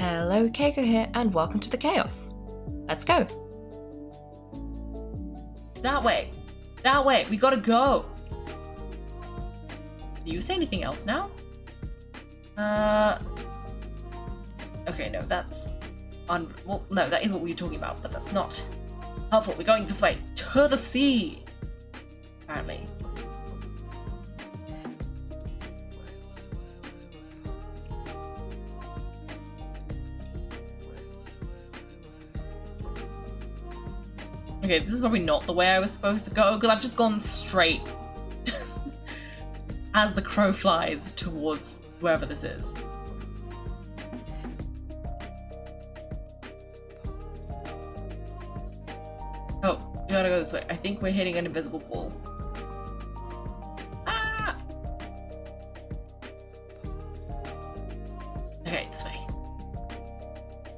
Hello, Kaiko here, and welcome to the chaos. Let's go. That way. That way. We gotta go. Do you say anything else now? Okay, no, that's... Well, no, that is what we were talking about, but that's not helpful. We're going this way. To the sea! Apparently. Okay, this is probably not the way I was supposed to go, because I've just gone straight as the crow flies towards wherever this is. Oh, we gotta go this way. I think we're hitting an invisible wall. Ah! Okay, this way.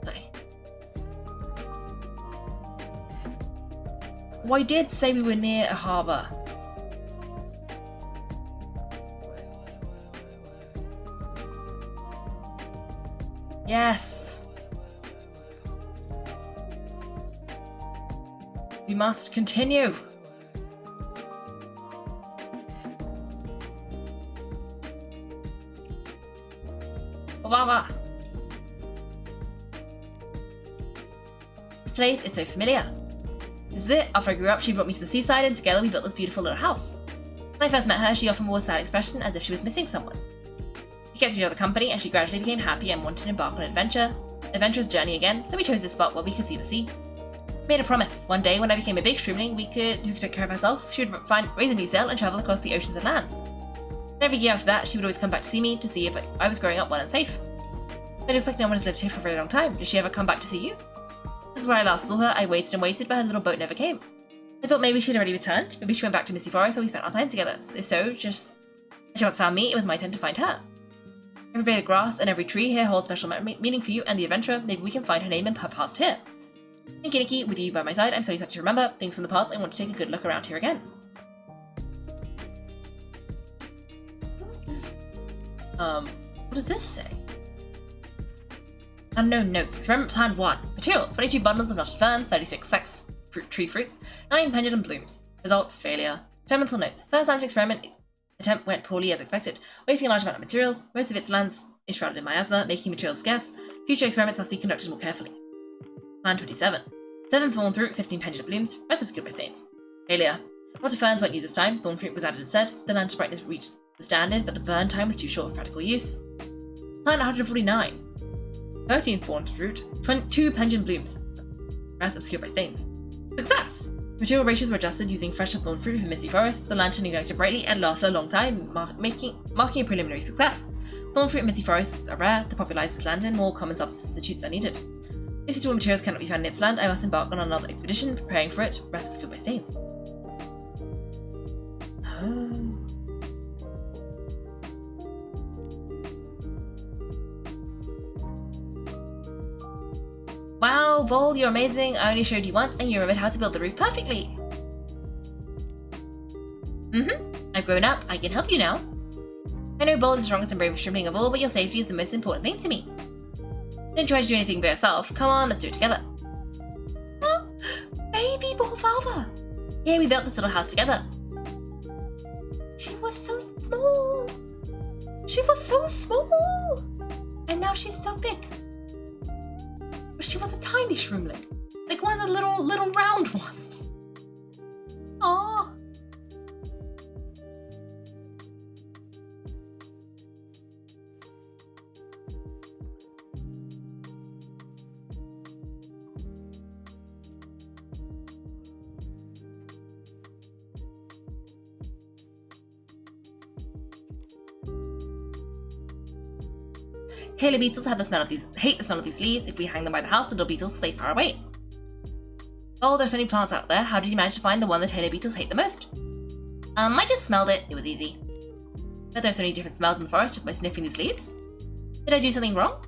This way. Oh, I did say we were near a harbour. Yes. We must continue. Bolvava. This place is so familiar. This is it. After I grew up, she brought me to the seaside, and together we built this beautiful little house. When I first met her, she often wore a sad expression, as if she was missing someone. We kept each other company, and she gradually became happy and wanted to embark on an adventurous journey again, so we chose this spot where we could see the sea. We made a promise. One day, when I became a big streamling who could take care of herself, she would raise a new sail and travel across the oceans and lands. And every year after that, she would always come back to see me to see if I was growing up well and safe. But it looks like no one has lived here for a very long time. Did she ever come back to see you? This is where I last saw her. I waited and waited, but her little boat never came. I thought maybe she'd already returned. Maybe she went back to Misty Forest where we spent our time together. If so, she once found me, it was my turn to find her. Every blade of grass and every tree here holds special meaning for you and the adventurer. Maybe we can find her name and her past here. Thank you, Nikki. With you by my side, I'm so excited to remember things from the past. I want to take a good look around here again. What does this say? Unknown notes. Experiment plan 1. Materials: 22 bundles of knotted ferns, 36 tree fruits, 9 pendulum blooms. Result: failure. Experimental notes. First launch experiment attempt went poorly as expected, wasting a large amount of materials. Most of its lands is shrouded in miasma, making materials scarce. Future experiments must be conducted more carefully. Plan 27. 7 thorn fruit, 15 pendulum blooms, rest obscured by stains. Failure. Water ferns weren't used this time, thorn fruit was added instead. The lantern brightness reached the standard, but the burn time was too short for practical use. Plan 149. 13 thorn fruit, 2 pendulum blooms, rest obscured by stains. Success! Material ratios were adjusted using fresher thorn fruit from Misty Forest. The lantern ignited brightly and lasted a long time, marking a preliminary success. Thorn fruit and Misty Forests are rare. To popularize this lantern, more common substitutes are needed. If suitable materials cannot be found in its land, I must embark on another expedition. Preparing for it, rest obscured by stains. Oh. Wow, Vol, you're amazing. I only showed you once and you remembered how to build the roof perfectly. I've grown up. I can help you now. I know Vol is the strongest and bravest streamling of all, but your safety is the most important thing to me. Don't try to do anything by yourself. Come on, let's do it together. Oh, baby Bolvava! Yeah, we built this little house together. She was so small. She was so small. And now she's so big. She was a tiny shroomling, like one of the little round ones. Aww. Tailor beetles hate the smell of these leaves. If we hang them by the house, the little beetles stay far away. Oh, there's so many plants out there. How did you manage to find the one the tailor beetles hate the most? I just smelled it. It was easy. But there's so many different smells in the forest just by sniffing these leaves. Did I do something wrong?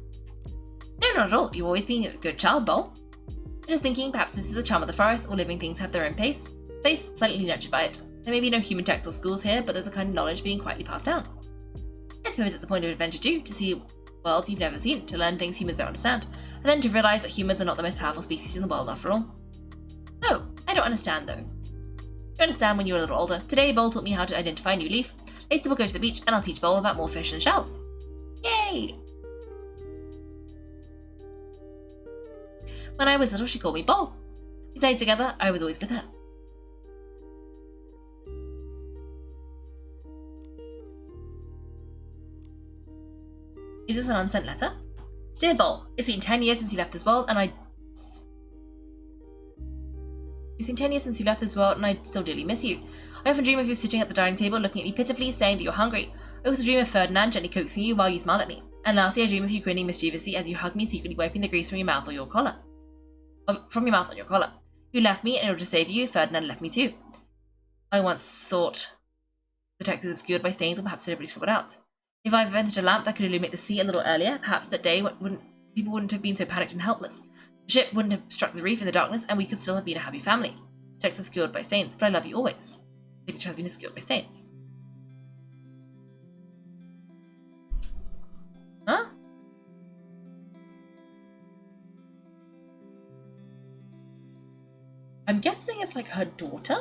No, not at all. You've always been a good child, Bol. I'm just thinking perhaps this is the charm of the forest. All living things have their own pace, slightly nurtured by it. There may be no human texts or schools here, but there's a kind of knowledge being quietly passed down. I suppose it's the point of adventure too, to see worlds you've never seen, to learn things humans don't understand, and then to realize that humans are not the most powerful species in the world after all. Oh, I don't understand though. You understand when you were a little older. Today, Bol taught me how to identify a new leaf. Later, we'll go to the beach and I'll teach Bol about more fish and shells. Yay! When I was little, she called me Bol. We played together, I was always with her. Is this an unsent letter? Dear Bol, it's been 10 years since you left this world and I still dearly miss you. I often dream of you sitting at the dining table looking at me pitifully, saying that you're hungry. I also dream of Ferdinand gently coaxing you while you smile at me. And lastly, I dream of you grinning mischievously as you hug me, secretly wiping the grease from your mouth on your collar. You left me, and in order to save you, Ferdinand left me too. I once thought the text is obscured by stains, or perhaps deliberately scribbled out. If I invented a lamp that could illuminate the sea a little earlier, perhaps that day people wouldn't have been so panicked and helpless. The ship wouldn't have struck the reef in the darkness, and we could still have been a happy family. The text is obscured by stains, but I love you always. The signature has been obscured by stains. Huh? I'm guessing it's like her daughter?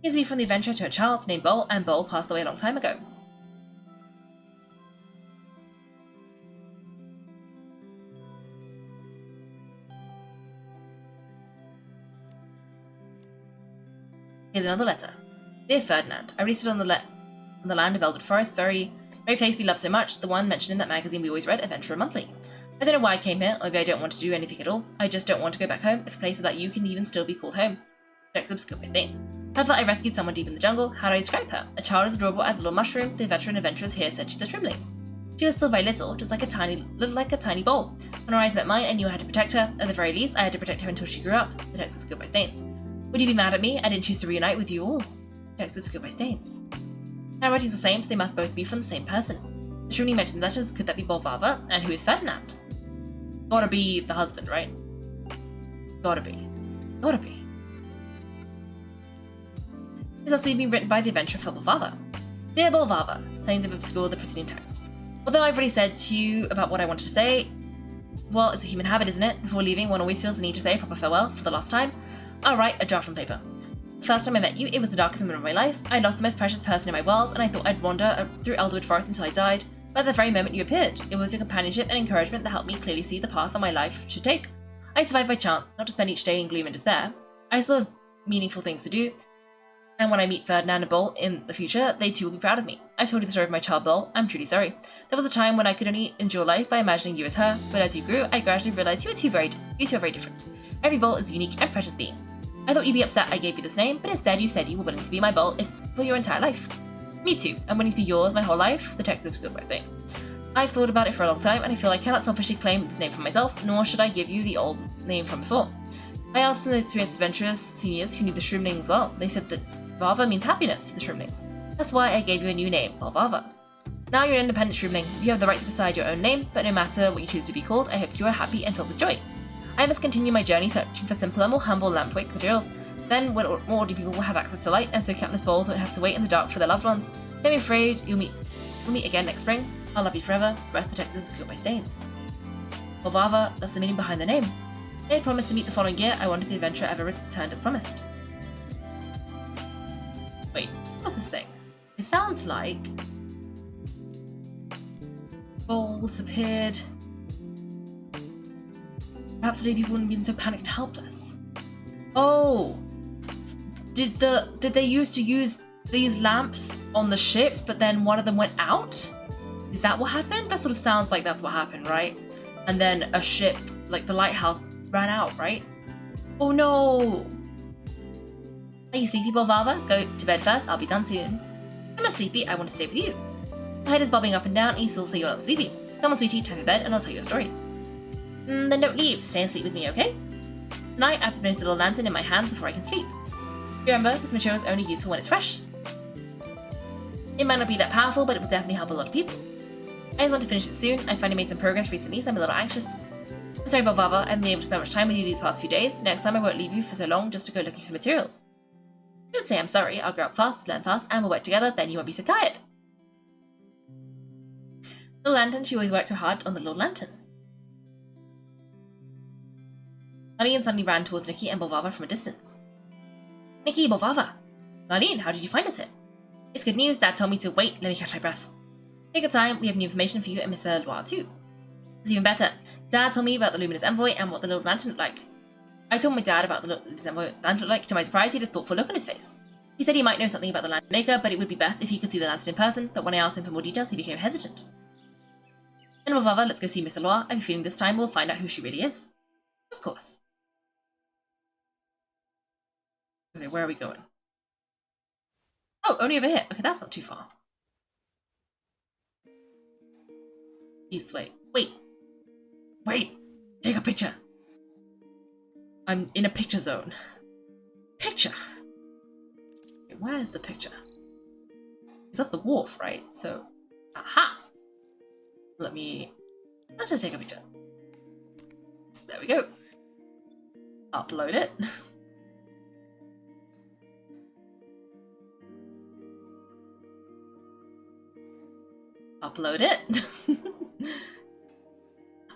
Here's me from the adventure to a child named Bol, and Bol passed away a long time ago. Here's another letter. Dear Ferdinand, I recently on the land of Eldred Forest, very place we love so much, the one mentioned in that magazine we always read, Adventurer Monthly. I don't know why I came here, or maybe I don't want to do anything at all. I just don't want to go back home, if a place without you can even still be called home. Text obscured by stains. I thought I rescued someone deep in the jungle. How do I describe her? A child as adorable as a little mushroom. The veteran adventurers here said she's a trimling. She was still very little, just like a tiny Bol. When her eyes met mine, I knew I had to protect her. At the very least, I had to protect her until she grew up. The text obscured by stains. Would you be mad at me? I didn't choose to reunite with you all. Text obscured by stains. Handwriting's the same, so they must both be from the same person. The trimling mentioned in the letters, could that be Bolvava? And who is Ferdinand? Gotta be the husband, right? Gotta be. This has been written by the adventurer for Bolvava. Dear Bolvava, things have obscured the preceding text. Although I've already said to you about what I wanted to say, well, it's a human habit, isn't it? Before leaving, one always feels the need to say a proper farewell for the last time. I'll write a draft on paper. The first time I met you, it was the darkest moment of my life. I lost the most precious person in my world, and I thought I'd wander through Eldwood Forest until I died. But at the very moment you appeared, it was your companionship and encouragement that helped me clearly see the path that my life should take. I survived by chance, not to spend each day in gloom and despair. I still have meaningful things to do, and when I meet Ferdinand and Bol in the future, they too will be proud of me. I've told you the story of my child Bol. I'm truly sorry. There was a time when I could only endure life by imagining you as her, but as you grew, I gradually realized you two are very different. Every Bol is a unique and precious being. I thought you'd be upset I gave you this name, but instead you said you were willing to be my Bol for your entire life. Me too. I'm willing to be yours my whole life. The text is obscured by stains. I've thought about it for a long time, and I feel I cannot selfishly claim this name for myself, nor should I give you the old name from before. I asked some experienced adventurers, seniors, who knew the Shroomlings well. They said that Bolvava means happiness to the Shroomlings. That's why I gave you a new name, Bolvava. Now you're an independent Shroomling. You have the right to decide your own name, but no matter what you choose to be called, I hope you are happy and filled with joy. I must continue my journey searching for simpler, more humble lampwick materials. Then, when more ordinary people will have access to light, and so countless Bols won't have to wait in the dark for their loved ones. Don't be afraid, we'll meet again next spring. I'll love you forever. The rest of the text is obscured by stains. Bolvava, that's the meaning behind the name. They had promised to meet the following year. I wonder if the adventurer ever returned as promised. Wait, what's this thing? It sounds like Bols appeared. Perhaps today people wouldn't be so panicked and helpless. Oh, did they used to use these lamps on the ships, but then one of them went out? Is that what happened? That sort of sounds like that's what happened, right? And then a ship, like the lighthouse, ran out, right? Oh no! Are you sleepy, Bolvava? Go to bed first, I'll be done soon. I'm not sleepy, I want to stay with you. My head is bobbing up and down, and you still say you're not sleepy. Come on, sweetie, time for bed, and I'll tell you a story. Then don't leave, stay and sleep with me, okay? Tonight, I have to finish the little lantern in my hands before I can sleep. Remember, this material is only useful when it's fresh. It might not be that powerful, but it will definitely help a lot of people. I just want to finish it soon. I finally made some progress recently, so I'm a little anxious. I'm sorry, Bolvava, I haven't been able to spend much time with you these past few days. Next time I won't leave you for so long just to go looking for materials. Don't say I'm sorry. I'll grow up fast, learn fast, and we'll work together, then you won't be so tired. Little Lantern, she always worked so hard on the Little Lantern. Marlene suddenly ran towards Nikki and Bolvava from a distance. Nikki, Bolvava! Marlene, how did you find us here? It's good news. Dad told me to wait. Let me catch my breath. Take your time. We have new information for you and Mr. Loire too. It's even better. Dad told me about the Luminous Envoy and what the Little Lantern looked like. I told my dad about the Luminous Envoy Lantern looked like. To my surprise, he had a thoughtful look on his face. He said he might know something about the Lantern Maker, but it would be best if he could see the Lantern in person, but when I asked him for more details, he became hesitant. Then, Bolvava, let's go see Mr. Loire. I have a feeling this time we'll find out who she really is. Of course. Okay, where are we going? Oh, only over here. Okay, that's not too far. East way. Wait. Take a picture. I'm in a picture zone. Picture. Wait, where's the picture? It's up the wharf, right? So, aha. Let's just take a picture. There we go. Upload it. Upload it.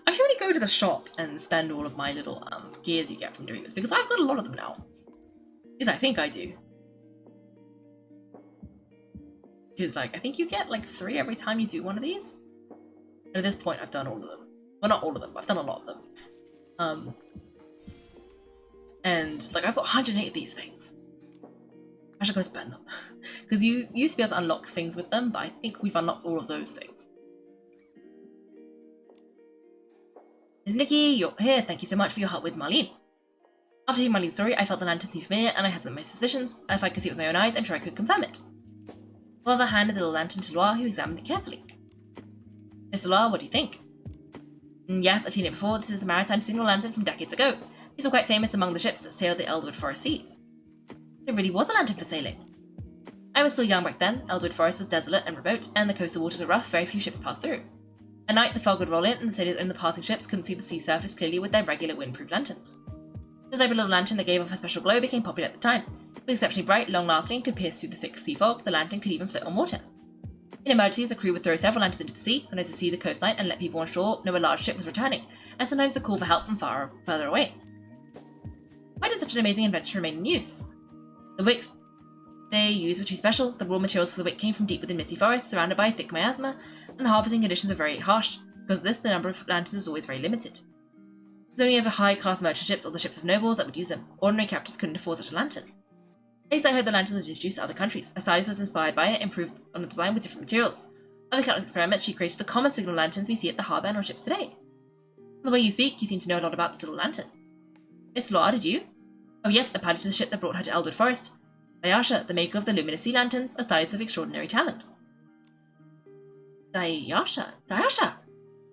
I should really go to the shop and spend all of my little gears you get from doing this, because I've got a lot of them now. At least I think I do. Because, like, I think you get, like, 3 every time you do one of these. And at this point, I've done all of them. Well, not all of them, but I've done a lot of them. And, like, I've got 108 of these things. I should go spend them. Because you used to be able to unlock things with them, but I think we've unlocked all of those things. Miss Nikki, you're here. Thank you so much for your help with Marlene. After hearing Marlene's story, I felt the lantern seemed familiar, and I had some of my suspicions. If I could see it with my own eyes, I'm sure I could confirm it. Bolvava handed the little lantern to Loire, who examined it carefully. Mr. Loire, what do you think? Yes, I've seen it before. This is a maritime signal lantern from decades ago. These were quite famous among the ships that sailed the Eldwood Forest Sea. It really was a lantern for sailing. I was still young back then. Eldwood Forest was desolate and remote, and the coastal waters were rough. Very few ships passed through. At night, the fog would roll in, and the sailors in the passing ships couldn't see the sea surface clearly with their regular windproof lanterns. This type of little lantern that gave off a special glow became popular at the time. It was exceptionally bright, long-lasting, could pierce through the thick sea fog. The lantern could even float on water. In emergencies, the crew would throw several lanterns into the sea, sometimes to see the coastline and let people on shore know a large ship was returning, and sometimes to call for help from further away. Why did such an amazing invention remain in use? The wicks they used were too special. The raw materials for the wick came from deep within misty forests, surrounded by thick miasma, and the harvesting conditions were very harsh. Because of this, the number of lanterns was always very limited. It was only ever high-class merchant ships or the ships of nobles that would use them. Ordinary captains couldn't afford such a lantern. Later, I heard the lantern was introduced to other countries. Asalis was inspired by it, improved on the design with different materials. Other countless experiments, she created the common signal lanterns we see at the harbour and on ships today. From the way you speak, you seem to know a lot about this little lantern. Miss Loire, did you? Oh yes, a pilot to the ship that brought her to Eldwood Forest. Dayasha, the maker of the luminous sea lanterns, Asalis of extraordinary talent. Dayasha?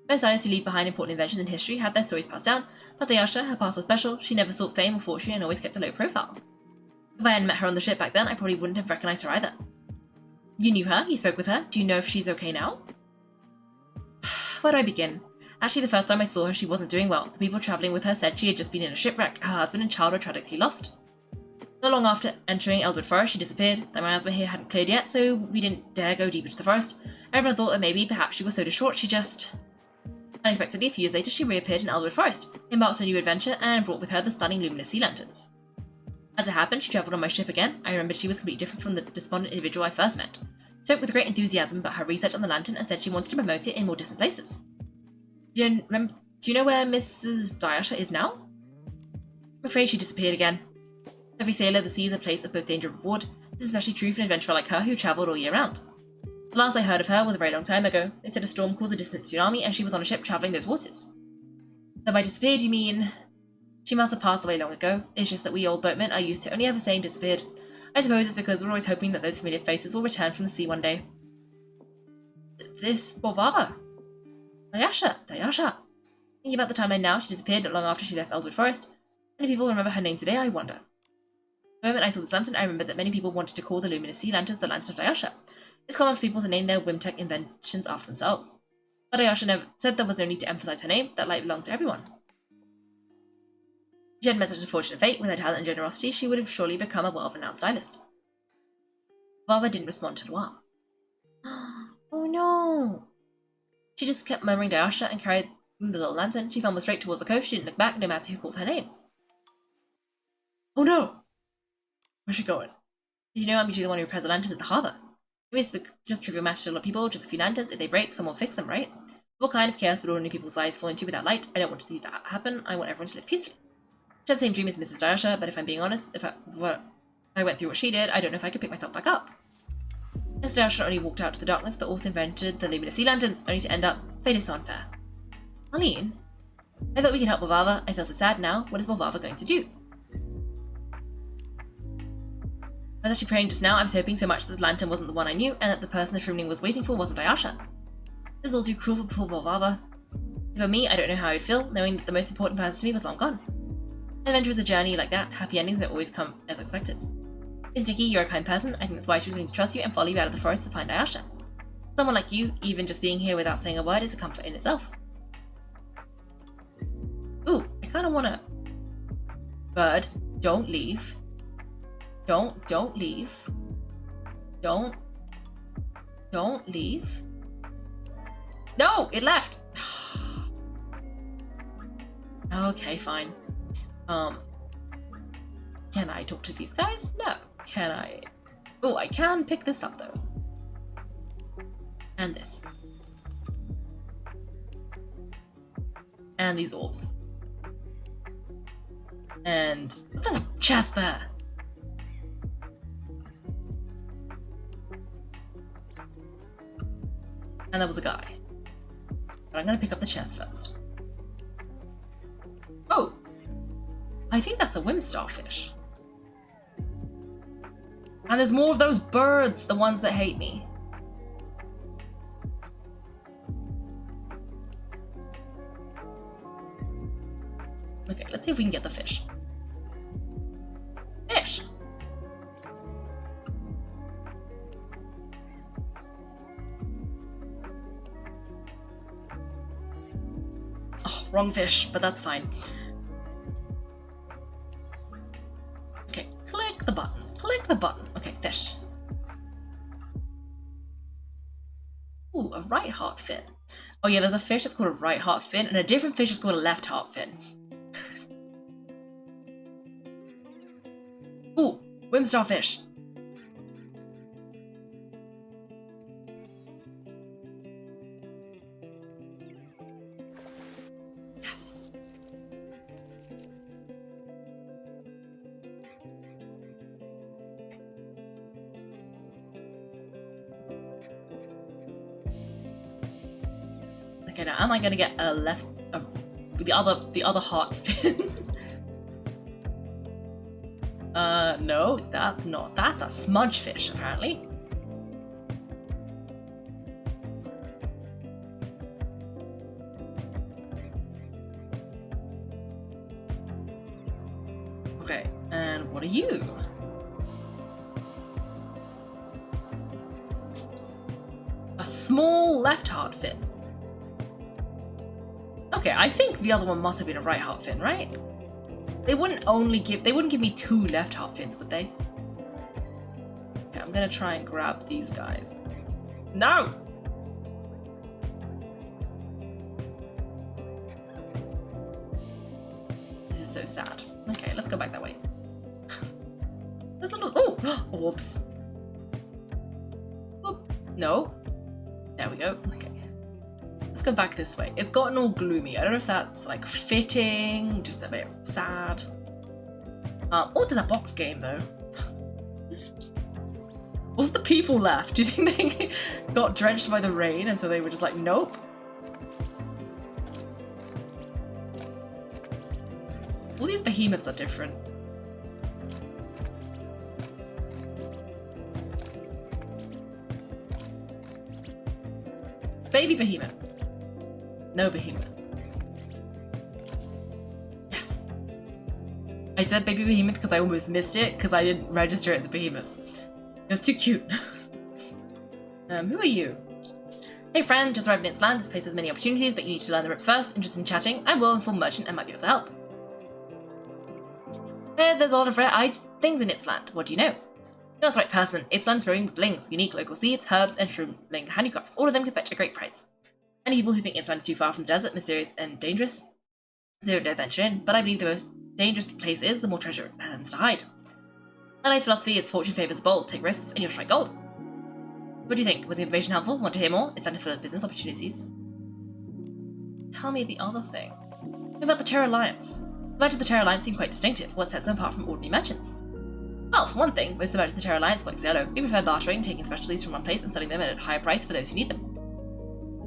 Most artists who leave behind important inventions in history had their stories passed down, but Dayasha, her past was special. She never sought fame or fortune and always kept a low profile. If I hadn't met her on the ship back then, I probably wouldn't have recognized her either. You knew her? You spoke with her? Do you know if she's okay now? Where do I begin? Actually, the first time I saw her, she wasn't doing well. The people travelling with her said she had just been in a shipwreck. Her husband and child were tragically lost. Not long after entering Eldwood Forest, she disappeared. The miasma here hadn't cleared yet, so we didn't dare go deep into the forest. Everyone thought that maybe, perhaps she was so distraught she just... Unexpectedly, a few years later, she reappeared in Eldwood Forest, embarked on a new adventure, and brought with her the stunning luminous sea lanterns. As it happened, she travelled on my ship again. I remembered she was completely different from the despondent individual I first met. She spoke with great enthusiasm about her research on the lantern and said she wanted to promote it in more distant places. Do you know where Mrs. Dayasha is now? I'm afraid she disappeared again. Every sailor, the sea is a place of both danger and reward. This is especially true for an adventurer like her who travelled all year round. The last I heard of her was a very long time ago. They said a storm caused a distant tsunami and she was on a ship travelling those waters. So by disappeared, you mean... She must have passed away long ago. It's just that we old boatmen are used to only ever saying disappeared. I suppose it's because we're always hoping that those familiar faces will return from the sea one day. This Bolvava. Dayasha. Thinking about the timeline now, she disappeared not long after she left Eldwood Forest. Many people remember her name today, I wonder. The moment I saw this lantern, I remembered that many people wanted to call the luminous sea lanterns the Lantern of Dayasha. It's common for people to name their Wimtech inventions after themselves. But Dayasha never said there was no need to emphasize her name, that light belongs to everyone. If she hadn't met such a fortunate fate, with her talent and generosity, she would have surely become a well-renowned stylist. Bolvava didn't respond to Loire. Oh no! She just kept murmuring Dayasha and carried the little lantern. She fumbled straight towards the coast. She didn't look back, no matter who called her name. Oh no! Where's she going? Did you know I'm usually the one who repairs the lanterns at the harbour? It's just trivial matter to a lot of people, just a few lanterns. If they break, someone will fix them, right? What kind of chaos would ordinary people's lives fall into without light? I don't want to see that happen. I want everyone to live peacefully. She had the same dream as Mrs. Dayasha, but if I'm being honest, if I went through what she did, I don't know if I could pick myself back up. Mrs. Dayasha only walked out to the darkness, but also invented the luminous sea lanterns, only to end up fate is so unfair. Arlene? I thought we could help Bolvava. I feel so sad now. What is Bolvava going to do? I was actually praying just now. I was hoping so much that the lantern wasn't the one I knew, and that the person the Shroomling was waiting for wasn't Dayasha. This is all too cruel for poor Bolvava. For me, I don't know how I'd feel, knowing that the most important person to me was long gone. An adventure is a journey like that. Happy endings don't always come as expected. Miss Nikki, you're a kind person. I think that's why she was willing to trust you and follow you out of the forest to find Dayasha. Someone like you, even just being here without saying a word, is a comfort in itself. Ooh, I kind of want to... Bird, don't leave. Don't leave. Don't leave. No, it left. Okay, fine. Can I talk to these guys? No. Can I? Oh, I can pick this up though. And this. And these orbs. And there's a chest there. And there was a guy. But I'm gonna pick up the chest first. Oh! I think that's a whim starfish. And there's more of those birds, the ones that hate me. Okay, let's see if we can get the fish. Fish! Oh, wrong fish, but that's fine. Okay, click the button. Click the button. Okay, fish. Ooh, a right heart fin. Oh yeah, there's a fish that's called a right heart fin, and a different fish is called a left heart fin. Ooh, whimstar fish. Yes. Okay, now am I gonna get a the other heart fin? No, that's not. That's a smudge fish, apparently. Okay, and what are you? A small left heart fin. Okay, I think the other one must have been a right heart fin, right? They wouldn't give me two left heart fins, would they? Okay, I'm gonna try and grab these guys. No! This is so sad. Okay, let's go back that way. There's a little... Oh! Orbs. Oop. No. There we go. Okay. Let's go back this way. It's gotten all gloomy. I don't know if that's like fitting, just a bit sad. Oh, there's a box game though. What's the people left? Do you think they got drenched by the rain and so they were just like, nope? All these behemoths are different. Baby behemoth. No behemoth. Yes. I said baby behemoth because I almost missed it because I didn't register it as a behemoth. It was too cute. Who are you? Hey friend, just arrived in its land. This place has many opportunities, but you need to learn the ropes first. Interested in chatting? I'm well informed merchant and might be able to help. Hey, there's a lot of rare things in its land. What do you know? That's the right person. Its land's growing with blings, unique local seeds, herbs, and shroomling handicrafts. All of them can fetch a great price. Many people who think Iceland is too far from the desert, mysterious and dangerous, they don't venture in, but I believe the most dangerous place is, the more treasure it has to hide. My life philosophy is fortune favours the bold, take risks, and you'll strike gold. What do you think? Was the information helpful? Want to hear more? It's under full of business opportunities. Tell me the other thing. What about the Terror Alliance? The merchants of the Terror Alliance seem quite distinctive. What sets them apart from ordinary merchants? Well, for one thing, most of the merchants of the Terror Alliance work solo. We prefer bartering, taking specialties from one place and selling them at a higher price for those who need them.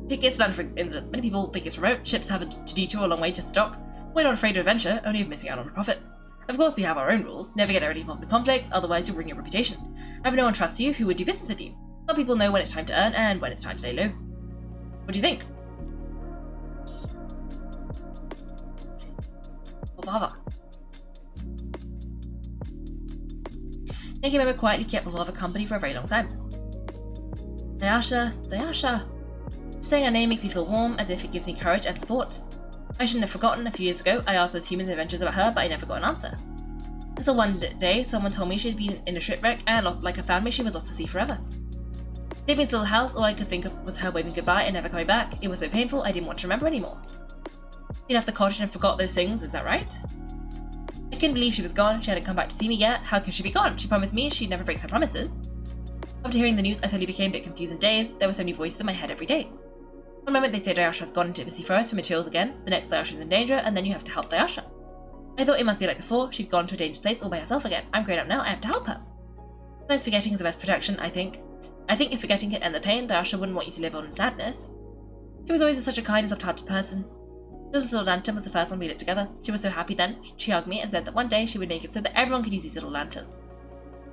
Take Iceland for instance. Many people think it's remote. Ships have to detour a long way just to dock. We're not afraid of adventure, only of missing out on a profit. Of course, we have our own rules. Never get directly involved in conflicts, otherwise you'll ruin your reputation. And if no one trusts you, who would do business with you? Some people know when it's time to earn and when it's time to lay low. What do you think? Bolvava. Nikki member quietly kept Bolvava company for a very long time. Dayasha. Saying her name makes me feel warm, as if it gives me courage and support. I shouldn't have forgotten. A few years ago, I asked those humans adventures about her, but I never got an answer. Until one day, someone told me she'd been in a shipwreck and, like her family, she was lost to sea forever. Leaving the little house, all I could think of was her waving goodbye and never coming back. It was so painful, I didn't want to remember anymore. She left the cottage and forgot those things, is that right? I couldn't believe she was gone. She hadn't come back to see me yet. How could she be gone? She promised me she'd never break her promises. After hearing the news, I suddenly became a bit confused and dazed. There were so many voices in my head every day. One moment they'd say Dayasha has gone into Missy Forest for materials again, the next Dayasha is in danger, and then you have to help Dayasha. I thought it must be like before, she'd gone to a dangerous place all by herself again. I'm grown up now, I have to help her. Sometimes forgetting is the best protection, I think. I think if forgetting could end the pain, Dayasha wouldn't want you to live on in sadness. She was always such a kind and soft-hearted person. This little lantern was the first one we lit together. She was so happy then. She hugged me and said that one day she would make it so that everyone could use these little lanterns.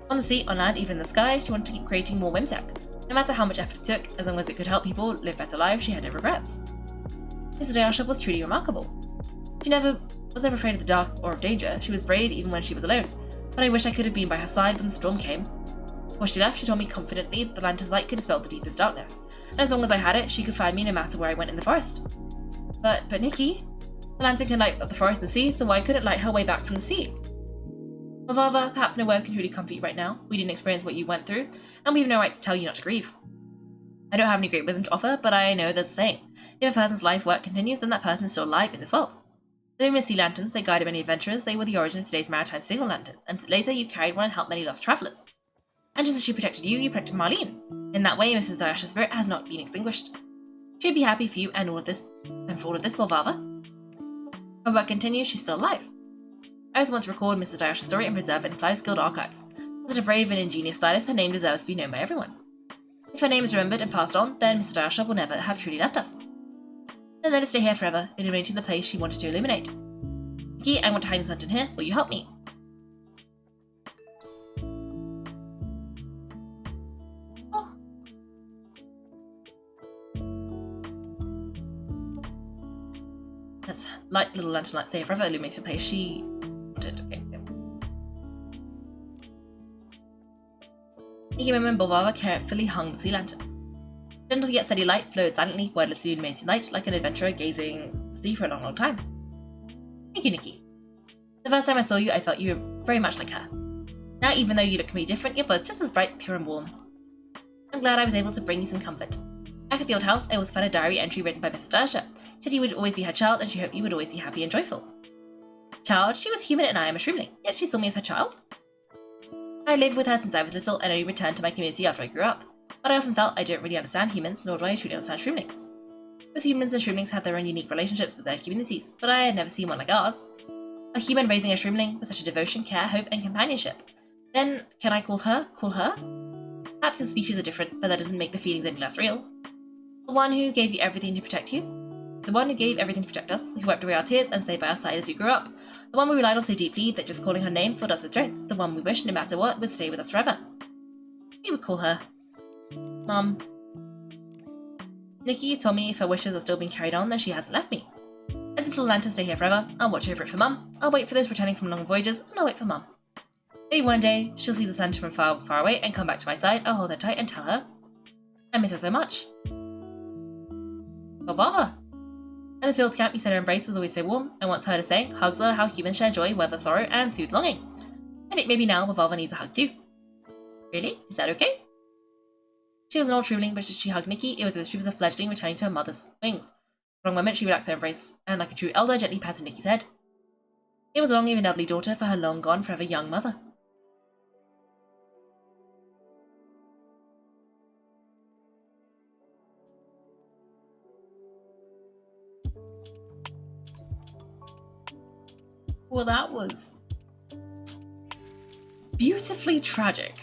On the sea, on land, even in the sky, she wanted to keep creating more Wimtech. No matter how much effort it took, as long as it could help people live better lives, she had no regrets. Mrs. Dayasha was truly remarkable. She was never afraid of the dark or of danger. She was brave even when she was alone. But I wish I could have been by her side when the storm came. Before she left, she told me confidently that the lantern's light could dispel the deepest darkness, and as long as I had it, she could find me no matter where I went in the forest. But Nikki, the lantern can light up the forest and sea, so why couldn't it light her way back from the sea? Bolvava, perhaps no word can truly comfort you right now. We didn't experience what you went through, and we have no right to tell you not to grieve. I don't have any great wisdom to offer, but I know there's a saying. If a person's life work continues, then that person is still alive in this world. The luminous sea lanterns, they guided many adventurers. They were the origin of today's maritime signal lanterns, and later you carried one and helped many lost travellers. And just as she protected you, you protected Marlene. In that way, Mrs. Dayasha's spirit has not been extinguished. She'd be happy for you and all of this, and for all of this, Bolvava. Her work continues, she's still alive. I always want to record Mrs. Dayasha's story and preserve it in Stylist Guild archives. Such a brave and ingenious stylist, her name deserves to be known by everyone. If her name is remembered and passed on, then Mrs. Dayasha will never have truly left us. And let it stay here forever, illuminating the place she wanted to illuminate. Nikki, I want to hide this lantern here. Will you help me? Oh. Let's light little lantern light stay here forever, illuminating the place she wanted. Okay. Nikki and Bolvava carefully hung the sea lantern. Gentle yet steady light flowed silently, wordlessly illuminating light, like an adventurer gazing at the sea for a long, long time. Thank you, Nikki. The first time I saw you, I felt you were very much like her. Now, even though you look completely different, you're both just as bright, pure, and warm. I'm glad I was able to bring you some comfort. Back at the old house, I always found a diary entry written by Mrs. Dayasha. She said you would always be her child, and she hoped you would always be happy and joyful. Child, she was human and I am a shriveling, yet she saw me as her child. I lived with her since I was little and only returned to my community after I grew up, but I often felt I don't really understand humans, nor do I truly understand shrivelings. Both humans and shrivelings have their own unique relationships with their communities, but I had never seen one like ours. A human raising a shriveling with such a devotion, care, hope, and companionship. Then, can I call her? Perhaps the species are different, but that doesn't make the feelings any less real. The one who gave you everything to protect you. The one who gave everything to protect us, who wiped away our tears and stayed by our side as we grew up. The one we relied on so deeply that just calling her name filled us with strength. The one we wished, no matter what, would stay with us forever. We would call her Mum. Nikki told me if her wishes are still being carried on, then she hasn't left me. Let this little lantern stay here forever. I'll watch over it for Mum. I'll wait for those returning from long voyages, and I'll wait for Mum. Maybe one day, she'll see this lantern from far, far away and come back to my side. I'll hold her tight and tell her I miss her so much. Bolvava. At the field camp, you said her embrace was always so warm. I once heard her say, hugs are how humans share joy, weather sorrow, and soothe longing. I think maybe now Bolvava needs a hug too. Really? Is that okay? She was an old trembling, but as she hugged Nikki, it was as if she was a fledgling returning to her mother's wings. For a moment, she relaxed her embrace, and like a true elder, gently patted Nikki's head. It was a long-even elderly daughter for her long-gone, forever young mother. Well, that was beautifully tragic.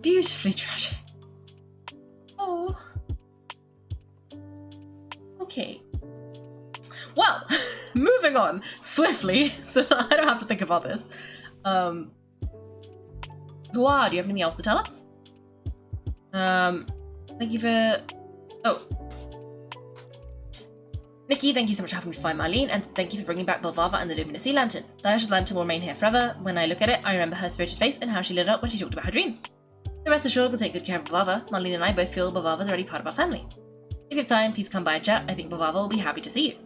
Beautifully tragic. Oh. Okay. Well, moving on swiftly, so I don't have to think about this. Gua, do you have anything else to tell us? Thank you for... Oh. Nikki, thank you so much for having me find Marlene, and thank you for bringing back Bolvava and the Luminous Sea Lantern. Diasha's lantern will remain here forever. When I look at it, I remember her spirited face and how she lit up when she talked about her dreams. The rest assured we'll take good care of Bolvava. Marlene and I both feel Bolvava's already part of our family. If you have time, please come by and chat. I think Bolvava will be happy to see you.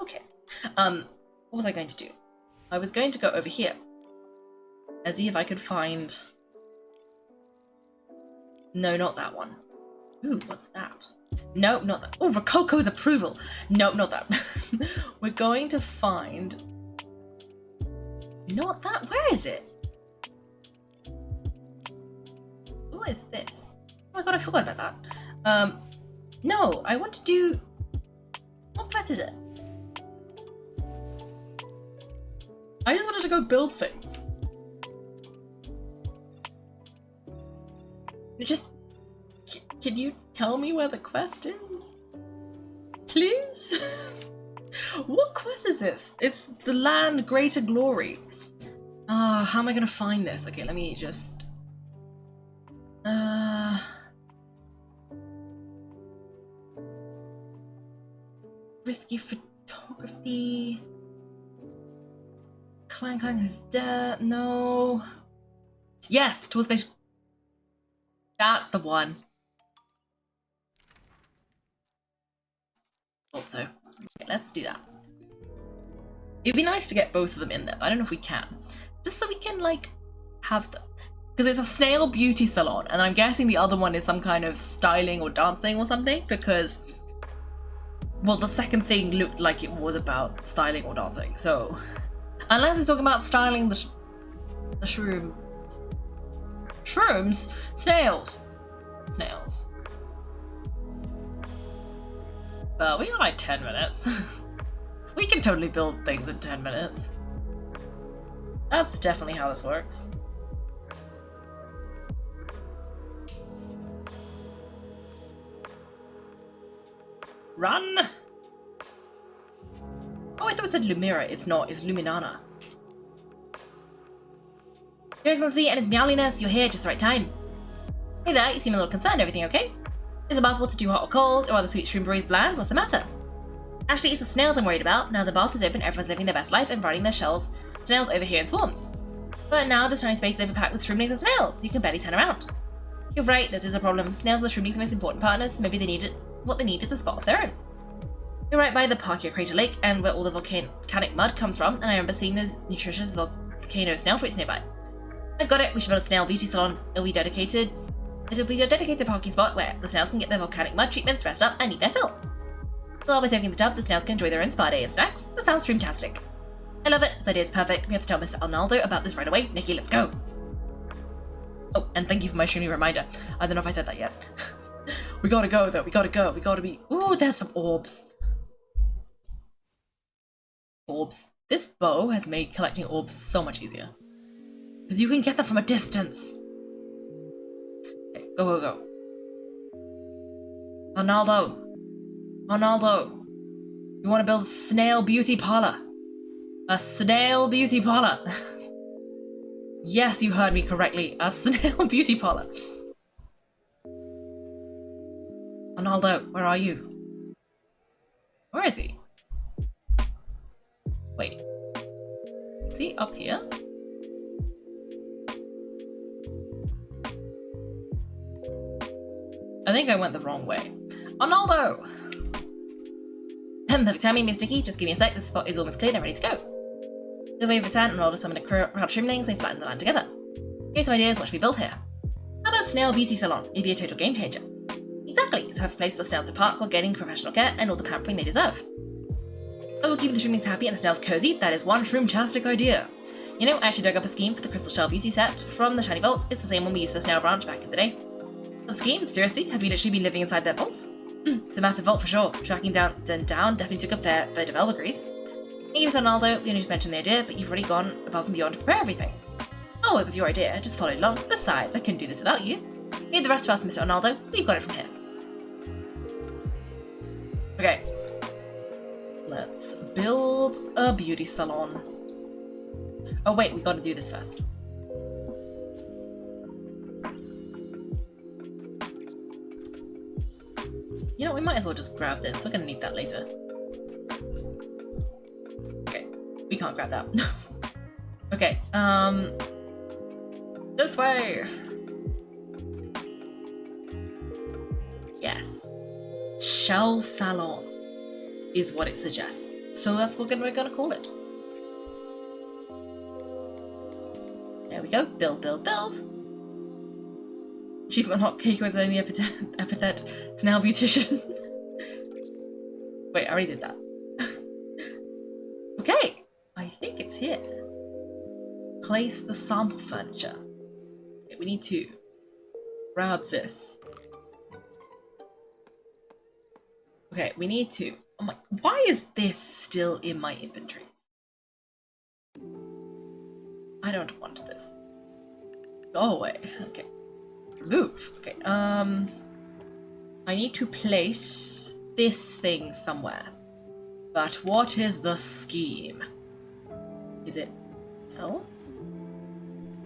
Okay. What was I going to do? I was going to go over here and see if I could find... No, not that one. Ooh, what's that? No, not that. Oh, Rococo's approval. No, not that. We're going to find... Not that. Where is it? What is this? Oh my god, I forgot about that. No, I want to do... What quest is it? I just wanted to go build things. Just... Can you tell me where the quest is? Please? What quest is this? It's the land greater glory. How am I gonna find this? Okay, let me just... Risky photography... Clang who's dead? No... Yes! Towards Glacier... That's the one. Also, okay, let's do that. It'd be nice to get both of them in there, but I don't know if we can. Just so we can, like, have them. Because it's a snail beauty salon, and I'm guessing the other one is some kind of styling or dancing or something, because, well, the second thing looked like it was about styling or dancing, so... Unless it's talking about styling the shroom... Shrooms? Snails. Snails. But we got like 10 minutes. We can totally build things in 10 minutes. That's definitely how this works. Run! Oh, I thought it said Lumira. It's not. It's Luminana. Your Excellency and His Meowliness, you're here just the right time. Hey there, you seem a little concerned. Everything okay? Is the bath water too hot or cold, or are the sweet shroom berries bland? What's the matter? Actually, it's the snails I'm worried about. Now the bath is open, everyone's living their best life and riding their shells. Snails over here in swarms. But now this tiny space is overpacked with shroomlings and snails. You can barely turn around. You're right, that is a problem. Snails are the shroomlings' most important partners, so maybe they need it. What they need is a spot of their own. You're right by the Parkia Crater Lake, and where all the volcanic mud comes from, and I remember seeing those nutritious volcano snail fruits nearby. I've got it. We should build a snail beauty salon. It'll be a dedicated parking spot where the snails can get their volcanic mud treatments, rest up, and eat their fill. So while we're soaking the tub, the snails can enjoy their own spa day and snacks. That sounds fantastic. I love it. This idea is perfect. We have to tell Mr. Arnaldo about this right away. Nikki, let's go. Oh, and thank you for my streaming reminder. I don't know if I said that yet. We gotta go, though. We gotta go. We gotta be... Ooh, there's some orbs. Orbs. This bow has made collecting orbs so much easier. Because you can get them from a distance. Okay, go, go, go. Arnaldo. Arnaldo. You want to build a snail beauty parlor. A snail beauty parlor. Yes, you heard me correctly. A snail beauty parlor. Arnaldo, where are you? Where is he? Wait. Is he up here? I think I went the wrong way. Arnaldo! Perfect timing, Miss Nikki. Just give me a sec. This spot is almost cleared and ready to go. The wave of sand and Ronaldo summoned a crowd of trimlings, they flattened the land together. Here's some ideas, what should we build here? How about a snail beauty salon? It'd be a total game changer. Exactly, it's a perfect place for the snails to park while getting professional care and all the pampering they deserve. Oh, keeping the trimlings happy and the snails cozy, that is one shroom-tastic idea. You know, I actually dug up a scheme for the crystal shell beauty set from the shiny vault. It's the same one we used for the snail branch back in the day. The scheme? Seriously? Have you literally been living inside that vault? It's a massive vault for sure. Tracking down definitely took a fair bit of elbow-grease. Thank you, Mr. Ronaldo. We only just mentioned the idea, but you've already gone above and beyond to prepare everything. Oh, it was your idea. Just followed along. Besides, I couldn't do this without you. Leave the rest to us, Mr. Ronaldo. We've got it from here. Okay. Let's build a beauty salon. Oh wait, we gotta do this first. You know, we might as well just grab this. We're gonna need that later. Okay, we can't grab that. Okay, this way. Yes. Shell salon is what it suggests. So that's what we're gonna call it. There we go. Build, build, build. Achievement unlocked. Kaiko is only epithet snail beautician. Wait, I already did that. Okay, I think it's here. Place the sample furniture. Okay, we need to grab this. Okay, we need to. Oh my! Why is this still in my inventory? I don't want this. Go away. Okay. Remove. Okay. I need to place this thing somewhere. But what is the scheme? Is it L?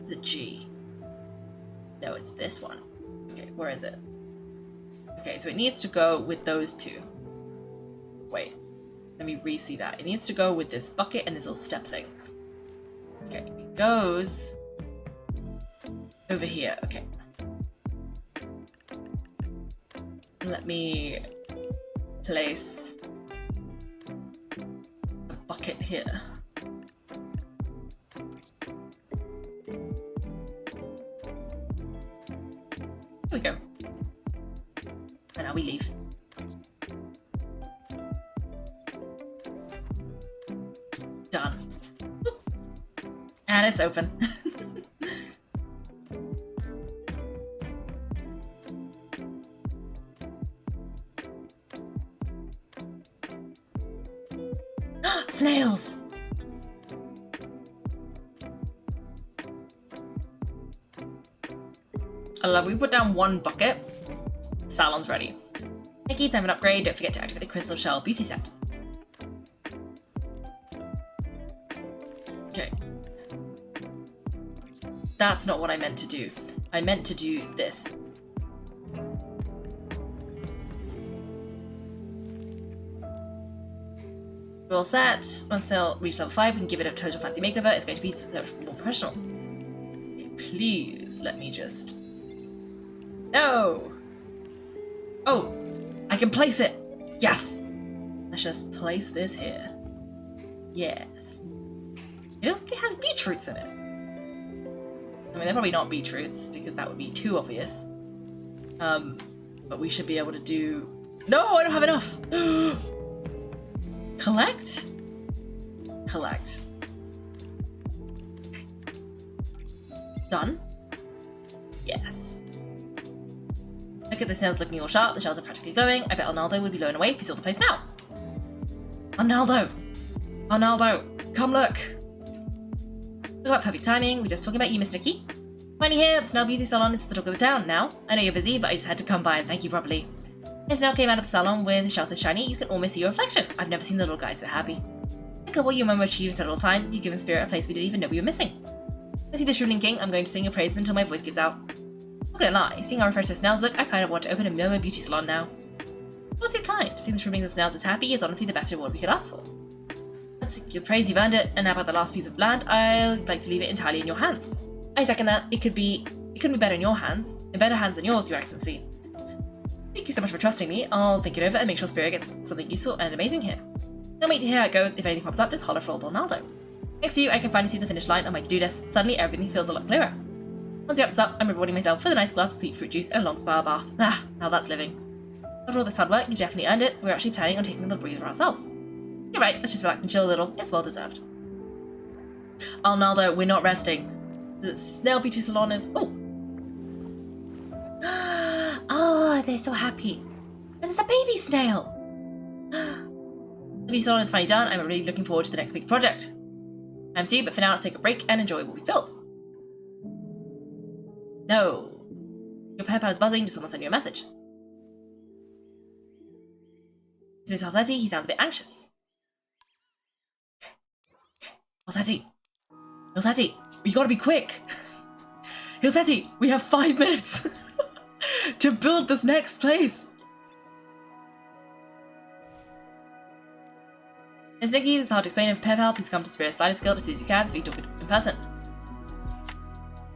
Is it G? No, it's this one. Okay, where is it? Okay, so it needs to go with those two. Wait, let me re-see that. It needs to go with this bucket and this little step thing. Okay, it goes over here. Okay. Let me place a bucket here. Here we go. And now we leave. Done. And it's open. Snails! I love we put down one bucket. Salon's ready. Nikki, time for an upgrade. Don't forget to activate the crystal shell beauty set. Okay. That's not what I meant to do. I meant to do this. We're all set. Once they'll reach level 5, we can give it a total fancy makeover. It's going to be so much more professional. Okay, please, let me just... No! Oh! I can place it! Yes! Let's just place this here. Yes. It looks like it has beetroots in it. I mean, they're probably not beetroots, because that would be too obvious. But we should be able to do... No, I don't have enough! Collect? Collect. Okay. Done? Yes. Look at the snails looking all sharp, the shells are practically glowing. I bet Arnaldo would be blown away if he saw the place now. Arnaldo! Arnaldo! Come look! Talk about perfect timing, we're just talking about you, Miss Nikki. Finally here, the Snail Beauty Salon is the talk of the town now. I know you're busy, but I just had to come by and thank you properly. His snail came out of the salon with his shell so shiny, you can almost see your reflection. I've never seen the little guy so happy. Think of what you remember achieving so little time, you've given Spirit a place we didn't even know we were missing. I see the Shroomling King, I'm going to sing your praises until my voice gives out. Not gonna lie, seeing how refreshed the snails look, I kind of want to open a Momo beauty salon now. What's your kind? Seeing the Shroomlings and snails as happy is honestly the best reward we could ask for. That's your praise, you've earned it, and now about the last piece of land, I'd like to leave it entirely in your hands. I second that, it couldn't be better in your hands, in better hands than yours, Your Excellency. Thank you so much for trusting me. I'll think it over and make sure Spirit gets something useful and amazing here. Can't wait to hear how it goes. If anything pops up, just holler for old Ronaldo. Next to you, I can finally see the finish line on my to-do list. Suddenly, everything feels a lot clearer. Once you wrap this up, I'm rewarding myself with a nice glass of sweet fruit juice and a long spa bath. Ah, now that's living. After all this hard work, you definitely earned it. We're actually planning on taking a little breather ourselves. You're right, let's just relax and chill a little. It's well deserved. Oh, Naldo, we're not resting. The snail beauty salon is... Oh! Oh, they're so happy. And there's a baby snail! The beauty salon is finally done. I'm really looking forward to the next big project. I'm too, but for now, let's take a break and enjoy what we built. No. Your pen pal is buzzing. Did someone send you a message? Is this Halseti? He sounds a bit anxious. Halseti! Halseti! You gotta be quick! Halseti! We have 5 minutes to build this next place! Miss Nikki, this is hard to explain. If pen pal, please come to Spirit Slider Guild as soon as you can so we can talk in person.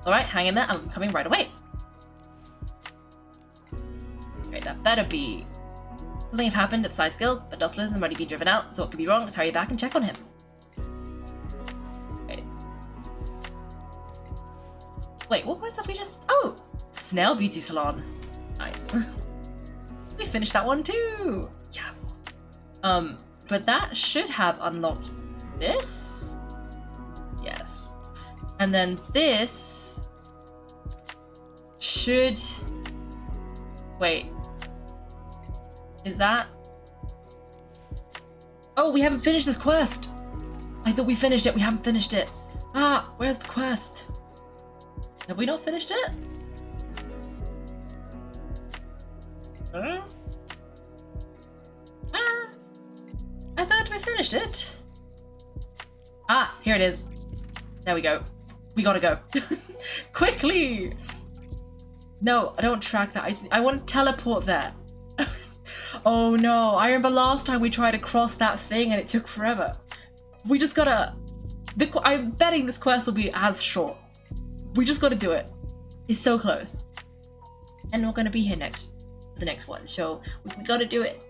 Alright, hang in there. I'm coming right away. Okay, that better be... Something have happened at the Size Guild, but Dustler has already been driven out, so what could be wrong? Let's hurry back and check on him. Okay. Wait, what was that we just... Oh! Snail Beauty Salon. Nice. We finished that one too! Yes! But that should have unlocked this? Yes. And then this... should... Wait. Is that... Oh, we haven't finished this quest! I thought we finished it, we haven't finished it. Ah, where's the quest? Have we not finished it? I thought we finished it. Ah, here it is. There we go. We gotta go. Quickly! No, I don't track that. I want to teleport there. Oh no, I remember last time we tried to cross that thing and it took forever. We just gotta... I'm betting this quest will be as short. We just gotta do it. It's so close. And we're gonna be here next, for the next one, so we gotta do it.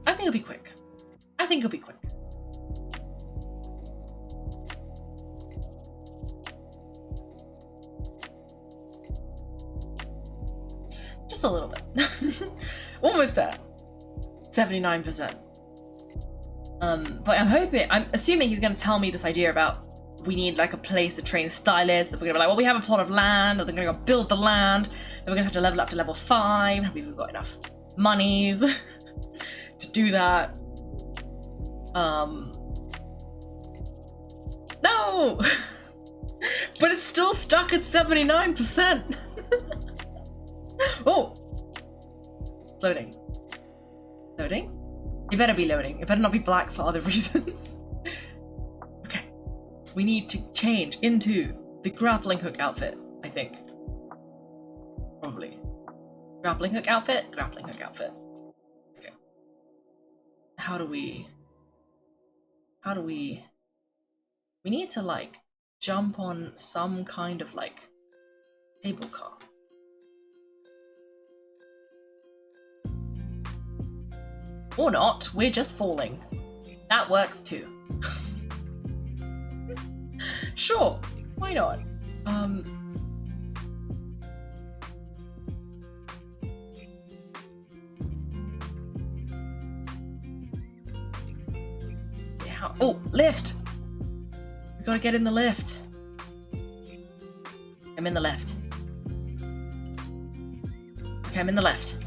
I think it'll be quick. I think it'll be quick. Just a little bit. Almost there. 79%. But I'm assuming he's going to tell me this idea about we need like a place to train stylists. That we're going to be like, well, we have a plot of land, or they're going to go build the land. Then we're going to have to level up to level 5. Have we got enough monies to do that? No! But it's still stuck at 79%. Oh! Loading. Loading? It better be loading. It better not be black for other reasons. Okay. We need to change into the grappling hook outfit, I think. Probably. Grappling hook outfit? Grappling hook outfit. Okay. How do we... We need to, like, jump on some kind of, like, cable car. Or not, we're just falling. That works too. Sure, why not? Yeah. Oh, lift! We gotta get in the lift. I'm in the left. Okay, I'm in the left.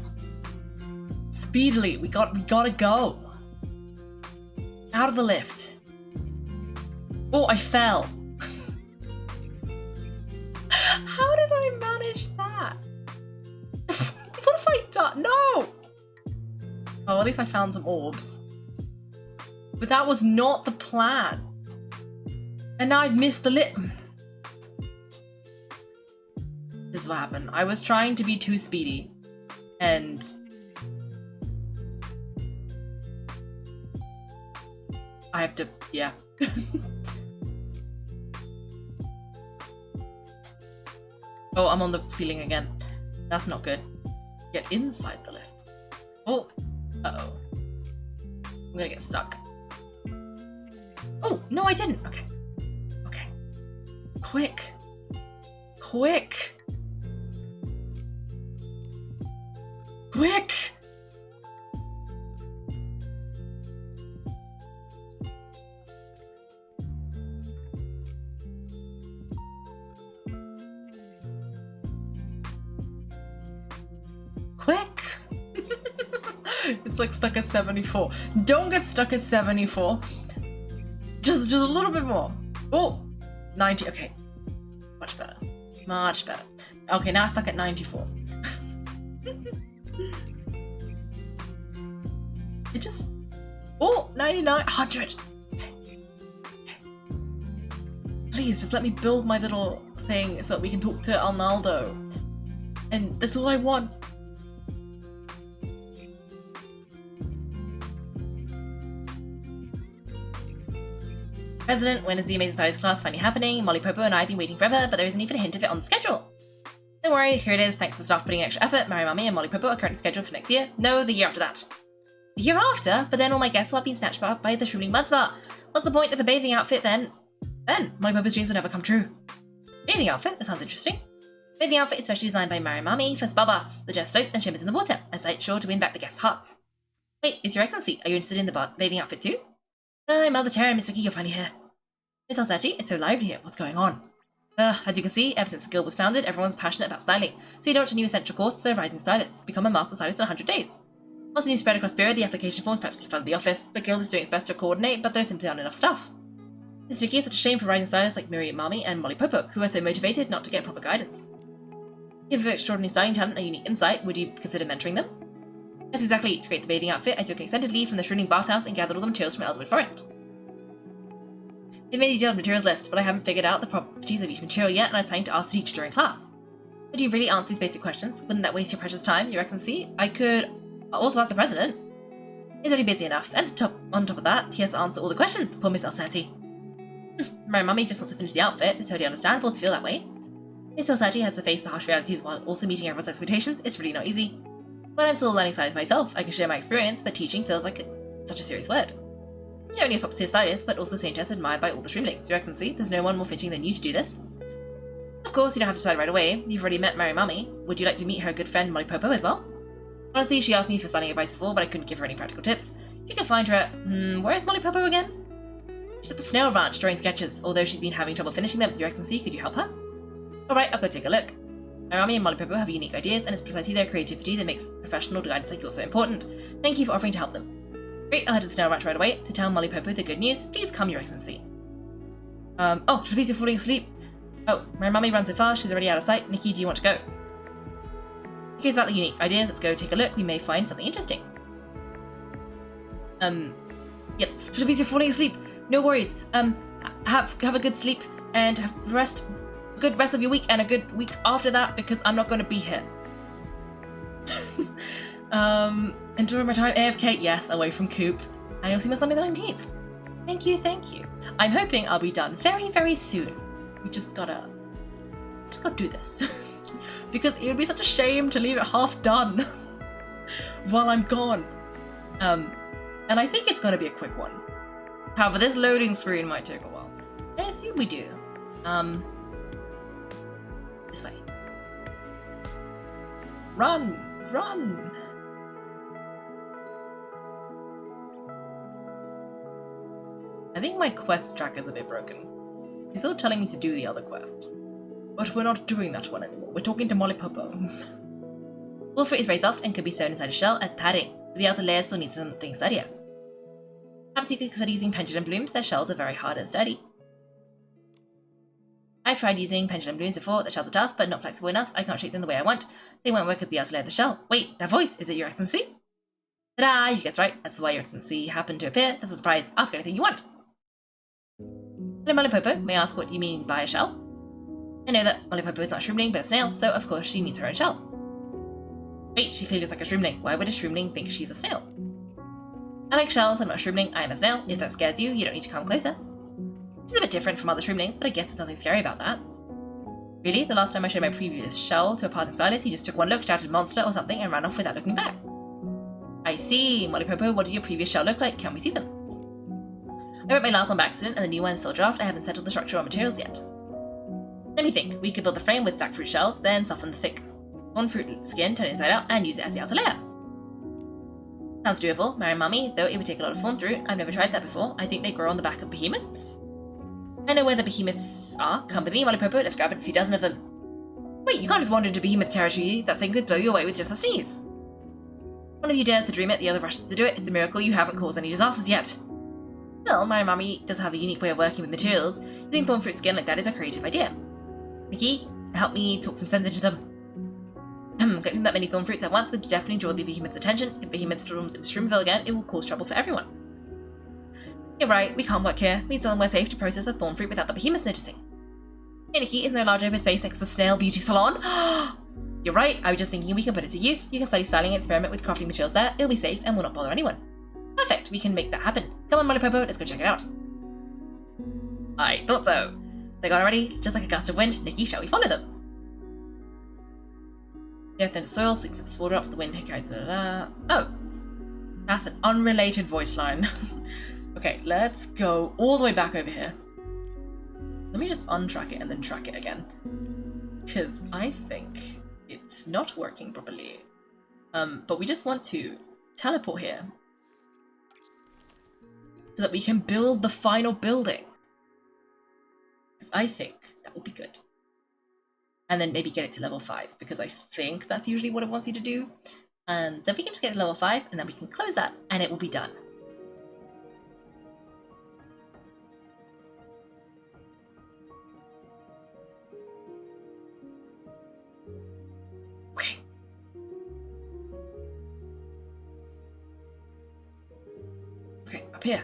Speedily, we gotta go. Out of the lift. Oh, I fell. How did I manage that? What have I done? No! Oh, at least I found some orbs. But that was not the plan. And now I've missed the lift. This is what happened. I was trying to be too speedy. And... I have to, yeah. Oh, I'm on the ceiling again. That's not good. Get inside the lift. Oh. Uh-oh. I'm gonna get stuck. Oh, no I didn't. Okay. Okay. Quick. Quick. Quick! Quick! It's like stuck at 74. Don't get stuck at 74. Just a little bit more. Oh, 90. Okay. Much better. Much better. Okay, now I'm stuck at 94. It just... Oh, 99, 100. Okay. Okay. Please, just let me build my little thing so that we can talk to Arnaldo. And that's all I want. President, when is the Amazing Studies class finally happening? Molly Popo and I have been waiting forever, but there isn't even a hint of it on the schedule. Don't worry, here it is. Thanks to the staff putting in extra effort. Mary Mummy and Molly Popo are currently scheduled for next year. No, the year after that. The year after? But then all my guests will have been snatched up by the shriveling mud spa. What's the point of the bathing outfit then? Then, Molly Popo's dreams will never come true. Bathing outfit? That sounds interesting. Bathing outfit is specially designed by Mary Mummy for spa baths. The dress floats and shimmers in the water, a sight sure to win back the guests' hearts. Wait, it's Your Excellency. Are you interested in the bathing outfit too? Hi, Mother Terra and Mr. Key, you're finally here. Miss Alsetti, it's so lively here. What's going on? As you can see, ever since the guild was founded, everyone's passionate about styling. So you launched a new essential course for rising stylists. Become a master stylist in 100 days. Once the news spread across Spirit, the application forms practically flooded the office. The guild is doing its best to coordinate, but there simply aren't enough staff. Mr. Nikki is such a shame for rising stylists like Miri Mami and Molly Popo, who are so motivated not to get proper guidance. If you have extraordinary styling talent and unique insight, would you consider mentoring them? Yes, exactly. To create the bathing outfit, I took an extended leave from the shrinking bathhouse and gathered all the materials from Elderwood Forest. We've made a detailed materials list, but I haven't figured out the properties of each material yet, and I was planning to ask the teacher during class. Would you really answer these basic questions? Wouldn't that waste your precious time, Your Excellency? I could also ask the president. He's already busy enough, and on top of that, he has to answer all the questions. Poor Miss Alsetti. My mummy just wants to finish the outfit. It's totally understandable to feel that way. Miss Alsetti has to face the harsh realities while also meeting everyone's expectations. It's really not easy. But I'm still learning stylists myself. I can share my experience, but teaching feels like such a serious word. You're only a top-tier stylist, but also Saintess admired by all the shrimlings. Your Excellency, there's no one more fitting than you to do this. Of course, you don't have to decide right away. You've already met Mary Mummy. Would you like to meet her good friend Molly Popo as well? Honestly, she asked me for styling advice before, but I couldn't give her any practical tips. You can find her at... where is Molly Popo again? She's at the Snail Ranch drawing sketches, although she's been having trouble finishing them. Your Excellency, could you help her? Alright, I'll go take a look. Mary Mummy and Molly Popo have unique ideas, and it's precisely their creativity that makes professional guidance like yours so important. Thank you for offering to help them. Great, I'll head to the Snail Ranch right away to tell Molly Popo the good news. Please come, Your Excellency. Oh, please, you're falling asleep. Oh, my mummy runs so fast, she's already out of sight. Nikki, do you want to go? Nikki's about the unique ideas. Let's go take a look. We may find something interesting. Yes, please, you're falling asleep. No worries. Have a good sleep and have a good rest of your week and a good week after that because I'm not going to be here. Enjoy my time AFK, yes, away from Coop. And you'll see me on Sunday the 19th. Thank you, thank you. I'm hoping I'll be done very, very soon. We just gotta do this. Because it would be such a shame to leave it half done while I'm gone. And I think it's gonna be a quick one. However, this loading screen might take a while. I assume we do. This way. Run! Run! I think my quest tracker's a bit broken. He's still telling me to do the other quest. But we're not doing that one anymore. We're talking to Molly Popo. Wolfrit is very soft and can be sewn inside a shell as padding, but the outer layer still needs something sturdier. Perhaps you could consider using pendulum blooms. Their shells are very hard and sturdy. I've tried using pendulum blooms before. The shells are tough, but not flexible enough. I can't shape them the way I want. They won't work as the outer layer of the shell. Wait, that voice! Is it Your Excellency? Ta-da! You guessed right. That's why Your Excellency happened to appear. That's a surprise. Ask anything you want. Hello, Molly Popo. May I ask what you mean by a shell? I know that Molly Popo is not a shroomling, but a snail, so of course she needs her own shell. Wait, she clearly looks like a shroomling. Why would a shroomling think she's a snail? I like shells. I'm not a shroomling. I am a snail. If that scares you, you don't need to come closer. She's a bit different from other shroomlings, but I guess there's nothing scary about that. Really? The last time I showed my previous shell to a passing stylist, he just took one look, shouted monster or something, and ran off without looking back. I see. Molly Popo, what did your previous shell look like? Can we see them? I wrote my last one by accident, and the new one's still a draft. I haven't settled the structure or materials yet. Let me think. We could build the frame with jackfruit shells, then soften the thick thorn fruit skin, turn it inside out, and use it as the outer layer. Sounds doable, Mary Mummy, though it would take a lot of thorn fruit. I've never tried that before. I think they grow on the back of behemoths. I know where the behemoths are. Come with me, Molly Popo. Let's grab a few dozen of them. Wait, you can't just wander into behemoth territory. That thing could blow you away with just a sneeze. One of you dares to dream it, the other rushes to do it. It's a miracle you haven't caused any disasters yet. Still, Mary Mummy does have a unique way of working with materials. Using thorn fruit skin like that is a creative idea. Nikki, help me talk some sense into them. Collecting that many thorn fruits at once would definitely draw the behemoth's attention. If behemoth storms into Shroomville again, it will cause trouble for everyone. You're right, we can't work here. We need somewhere safe to process a thorn fruit without the behemoth noticing. Hey Nikki, isn't there a large open space next to the snail beauty salon? You're right, I was just thinking we can put it to use. You can study styling and experiment with crafting materials there. It'll be safe and will not bother anyone. Perfect, we can make that happen. Come on, Molly Popo, let's go check it out. I thought so. They got already, just like a gust of wind. Nikki, shall we follow them? The earth into soil, sinks to the spore drops, the wind carries Oh, that's an unrelated voice line. Okay, let's go all the way back over here. Let me just untrack it and then track it again. Because I think it's not working properly. But we just want to teleport here. So that we can build the final building. Because I think that will be good. And then maybe get it to level 5, because I think that's usually what it wants you to do. So if we can just get to level 5, and then we can close that, and it will be done. Okay. Okay, up here.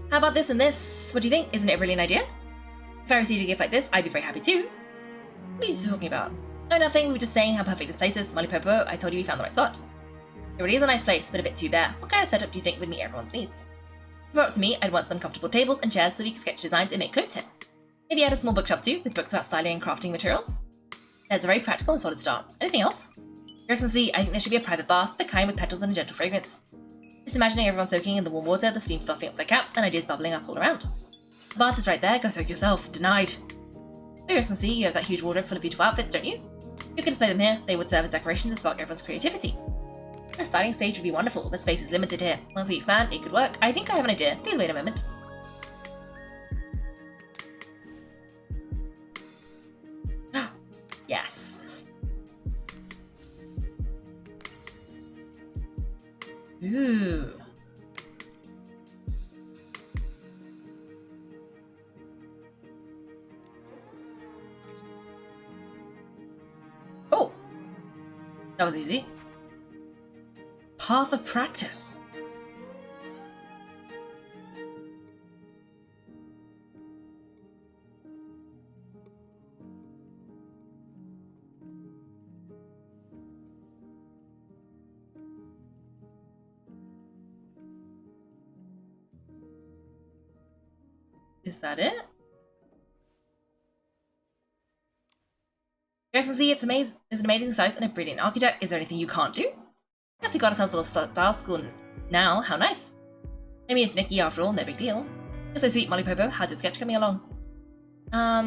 How about this and this? What do you think? Isn't it a brilliant idea? If I received a gift like this, I'd be very happy too. What are you talking about? Oh, nothing. We were just saying how perfect this place is. Molly Popo, I told you we found the right spot. It really is a nice place, but a bit too bare. What kind of setup do you think would meet everyone's needs? If it were up to me, I'd want some comfortable tables and chairs so we could sketch designs and make clothes here. Maybe add a small bookshelf too, with books about styling and crafting materials. That's a very practical and solid start. Anything else? Your Excellency, I think there should be a private bath, the kind with petals and a gentle fragrance. Just imagining everyone soaking in the warm water, the steam fluffing up their caps, and ideas bubbling up all around. The bath is right there, go soak yourself. Denied. Oh, Your Excellency, you have that huge wardrobe full of beautiful outfits, don't you? You could display them here, they would serve as decorations to spark everyone's creativity. A styling stage would be wonderful, but space is limited here. Once we expand, it could work. I think I have an idea. Please wait a moment. Yes. Ooh. Oh. That was easy. Path of practice. Is that it? Your Excellency, it's an amazing size and a brilliant architect. Is there anything you can't do? Guess we got ourselves a little style school now. How nice. I mean, it's Nikki after all, no big deal. You're so sweet, Molly Popo. How's your sketch coming along? Oh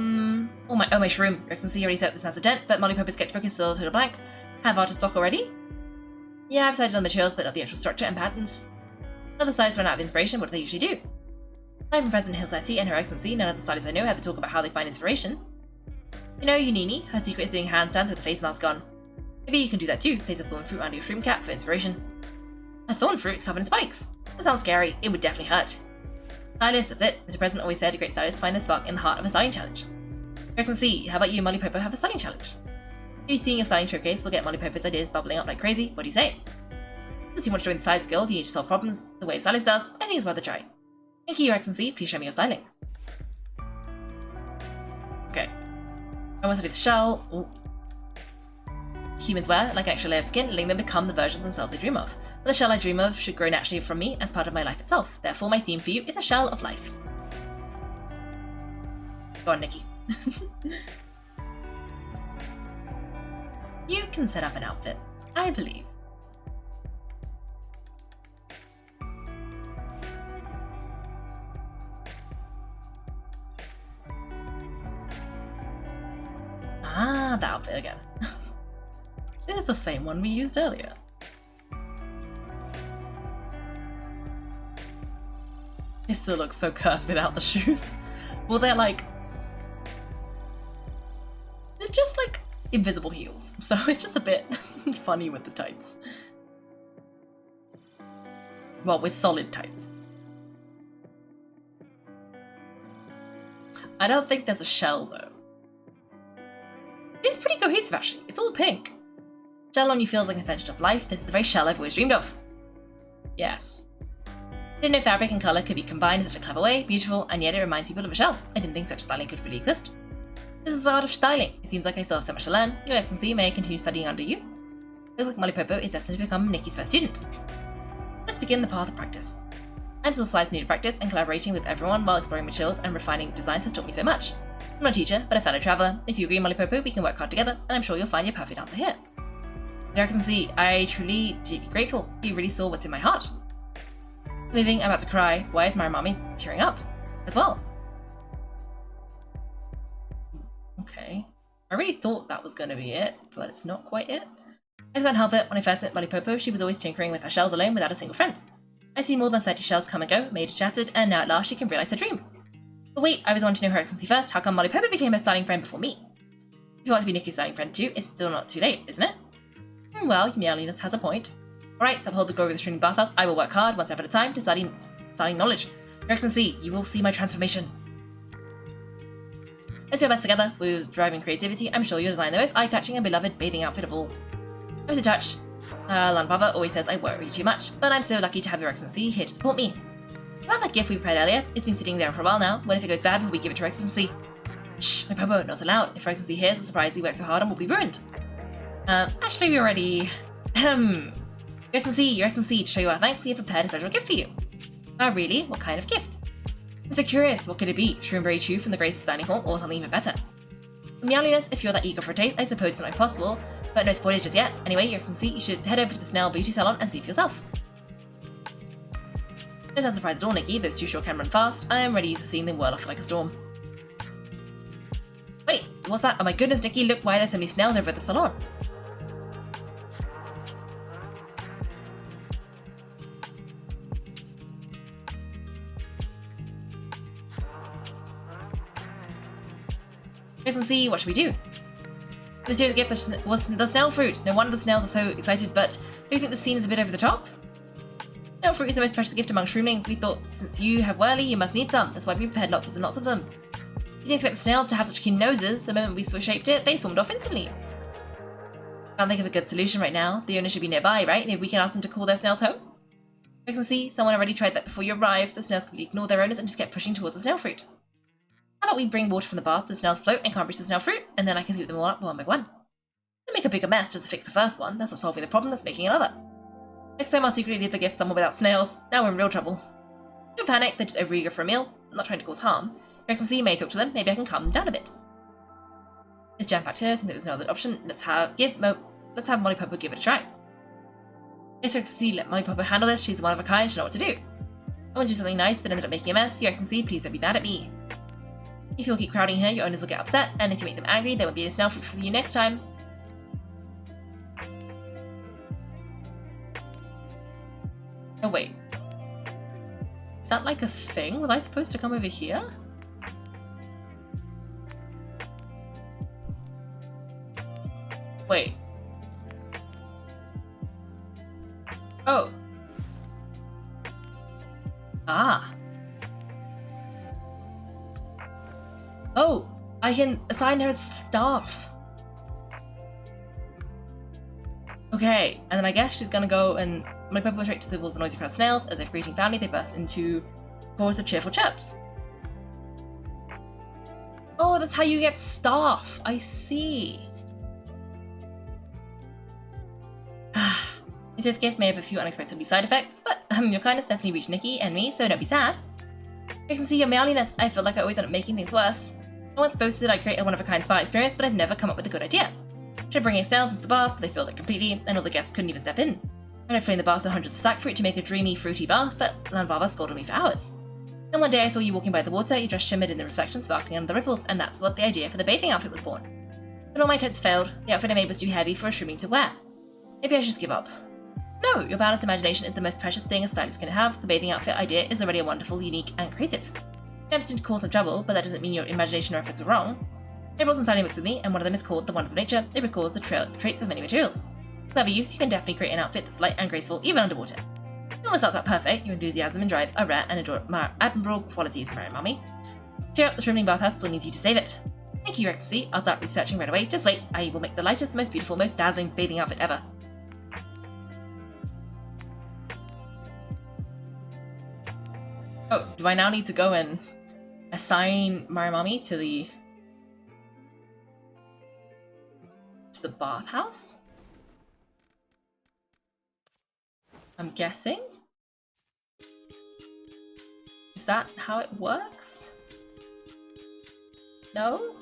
my shroom. Your Excellency already set up this massive dent, but Molly Popo's sketchbook is still a total blank. Have artist block already? Yeah, I've decided on materials, but not the actual structure and patterns. Other stylists run out of inspiration. What do they usually do? Aside from President Hillsati and Her Excellency, none of the stylists I know ever talk about how they find inspiration. You know, Unini, her secret is doing handstands with the face mask on. Maybe you can do that too. Place a thorn fruit under your shroom cap for inspiration. A thorn fruit is covered in spikes. That sounds scary. It would definitely hurt. Stylist, that's it. Mr. President always said a great stylist finds the spark in the heart of a styling challenge. Your Excellency, how about you and Molly Popo have a styling challenge? Maybe seeing your styling showcase will get Molly Popo's ideas bubbling up like crazy. What do you say? Since you want to join the Stylist Guild, you need to solve problems the way a stylist does. I think it's worth a try. Thank you, Your Excellency. Please show me your styling. Okay. I want to do the shell. Ooh. Humans wear, like an extra layer of skin, letting them become the versions of themselves they dream of. But the shell I dream of should grow naturally from me as part of my life itself. Therefore, my theme for you is a shell of life. Go on, Nikki. You can set up an outfit, I believe. Ah, the outfit again. This is the same one we used earlier. It still looks so cursed without the shoes. Well, they're just like invisible heels, so it's just a bit funny with the tights. Well, with solid tights. I don't think there's a shell though. It's pretty cohesive actually, it's all pink. Shell on you feels like an extension of life. This is the very shell I've always dreamed of. Yes. I didn't know fabric and colour could be combined in such a clever way, beautiful, and yet it reminds people of a shell. I didn't think such styling could really exist. This is the art of styling. It seems like I still have so much to learn. Your Excellency, may I continue studying under you? Looks like Molly Popo is destined to become Nikki's first student. Let's begin the path of practice. And to the slides needed practice, and collaborating with everyone while exploring materials and refining designs has taught me so much. I'm not a teacher, but a fellow traveller. If you agree, Molly Popo, we can work hard together, and I'm sure you'll find your perfect answer here. Your Excellency, I truly deeply grateful. You really saw what's in my heart. Leaving, I'm about to cry. Why is my mommy tearing up as well? Okay. I really thought that was going to be it, but it's not quite it. I can't help it. When I first met Molly Popo, she was always tinkering with her shells alone without a single friend. I've seen more than 30 shells come and go, made shattered, and now at last she can realize her dream. But wait, I was wanting to know Her Excellency first. How come Molly Popo became her styling friend before me? If you want to be Nikki's styling friend too, it's still not too late, isn't it? Well, Meowliness has a point. Alright, to uphold the glory of the Shrinking Bathhouse, I will work hard, one step at a time, to study knowledge. Your Excellency, you will see my transformation. Let's do our best together. With driving creativity, I'm sure you'll design the most eye-catching and beloved bathing outfit of all. I'm so touched. Bolvava always says I worry too much, but I'm so lucky to have Your Excellency here to support me. About that gift we prepared earlier, it's been sitting there for a while now. What if it goes bad before we give it to Her Excellency? Shh, my Popo, not so loud. If Her Excellency hears, the surprise we worked so hard on will be ruined. Actually, we already... Your Excellency, to show you our thanks, we have prepared a special gift for you. Oh, really? What kind of gift? I'm so curious, what could it be? Shroomberry Chew from the Grace's Dining Hall, or something even better? Meowliness, if you're that eager for a taste, I suppose it's not impossible, but no spoilers just yet. Anyway, Your Excellency, you should head over to the Snail Beauty Salon and see for yourself. Don't sound surprised at all, Nikki, those two sure can run fast. I am ready used to seeing them whirl off like a storm. Wait, what's that? Oh my goodness, Nikki, look why there's so many snails over at the salon. Excellency, what should we do? The mysterious gift was the snail fruit. No wonder the snails are so excited, but do you think the scene is a bit over the top? Snail fruit is the most precious gift among shroomlings. We thought, since you have whirly, you must need some. That's why we prepared lots and lots of them. You didn't expect the snails to have such keen noses. The moment we shaped it, they swarmed off instantly. Can't think of a good solution right now. The owner should be nearby, right? Maybe we can ask them to call their snails home? Excellency, someone already tried that before you arrived. The snails completely ignored their owners and just kept pushing towards the snail fruit. How about we bring water from the bath, the snails float and can't reach the snail fruit, and then I can scoop them all up one by one. Don't make a bigger mess just to fix the first one. That's not solving the problem, that's making another. Next time I'll secretly leave the gift somewhere without snails. Now we're in real trouble. Don't panic, they're just overeager for a meal. I'm not trying to cause harm. Your Excellency may talk to them, maybe I can calm them down a bit. It's jam-packed here, so there's no other option. Let's have Molly Popo give it a try. Yes, Your Excellency, let Molly Popo handle this. She's one of a kind, she'll know what to do. I want to do something nice, but ended up making a mess. Your Excellency, please don't be mad at me. If you'll keep crowding here, your owners will get upset, and if you make them angry, there won't be a snail fruit for you next time. Oh wait. Is that like a thing? Was I supposed to come over here? Wait. Oh. Ah. Oh, I can assign her as staff. Okay, and then I guess she's gonna go and my Popo straight to the walls of noisy crowd snails. As if greeting family, they burst into chorus of cheerful chirps. Oh, that's how you get staff. I see. This gift may have a few unexpected side effects, but your kindness definitely reached Nikki and me, so don't be sad. I can see your Meowliness. I feel like I always end up making things worse. I once boasted I'd create a one-of-a-kind spa experience, but I've never come up with a good idea. Tried bringing snails into the bath, but they filled it completely, and all the guests couldn't even step in. I tried filling the bath with hundreds of sack fruit to make a dreamy, fruity bath, but Bolvava scolded me for hours. Then one day I saw you walking by the water, your dress shimmered in the reflection, sparkling under the ripples, and that's what the idea for the bathing outfit was born. But all my attempts failed. The outfit I made was too heavy for a shrooming to wear. Maybe I should just give up. No, your balanced imagination is the most precious thing a stylist can have. The bathing outfit idea is already wonderful, unique, and creative. Attempts to cause some trouble, but that doesn't mean your imagination or efforts were wrong. I brought some styling books with me, and one of them is called The Wonders of Nature. It records the traits of many materials. With clever use, you can definitely create an outfit that's light and graceful, even underwater. No one starts out perfect. Your enthusiasm and drive are rare and admirable qualities, Mary Mommy. Cheer up, the shriveling bathhouse still needs you to save it. Thank you, Your Excellency. I'll start researching right away. Just wait, I will make the lightest, most beautiful, most dazzling bathing outfit ever. Oh, do I now need to go and assign Mary Mommy to the bathhouse? I'm guessing? Is that how it works? No?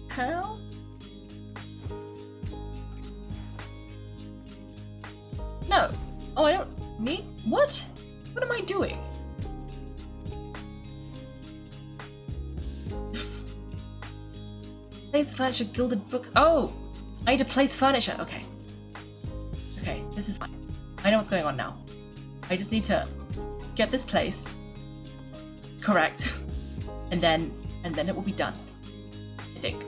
How? No. Oh, I don't need... What? What am I doing? Place the furniture, gilded book... Oh! I need to place furniture. Okay. Okay, this is fine. I know what's going on now. I just need to get this place correct. And then it will be done. I think.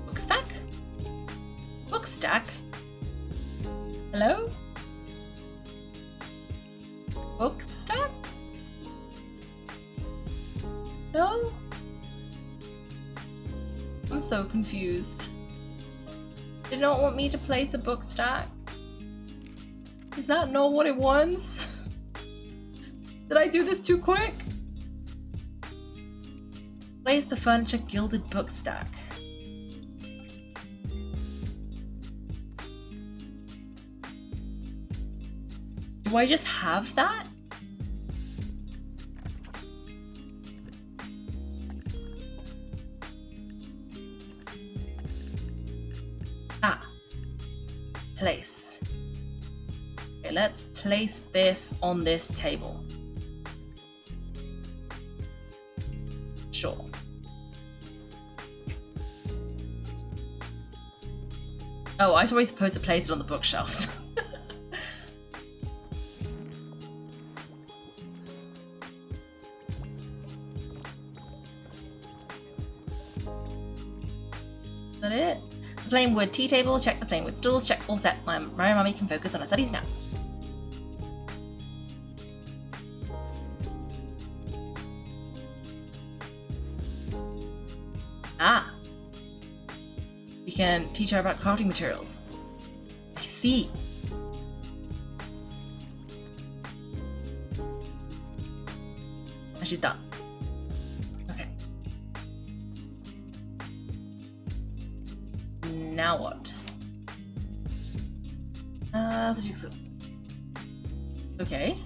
Book stack? Book stack? Hello? Book stack? No? I'm so confused. Did not want me to place a book stack? Is that not what it wants? Did I do this too quick? Place the furniture gilded book stack. Do I just have that? Ah. Place. Okay, let's place this on this table. Sure. Oh, I was already supposed to place it on the bookshelves. Is that it? The plain wood tea table, check the plain wood stools, check all set. My Mommy can focus on her studies now. Ah! We can teach her about crafting materials. I see! And she's done. Okay. Now what? Okay.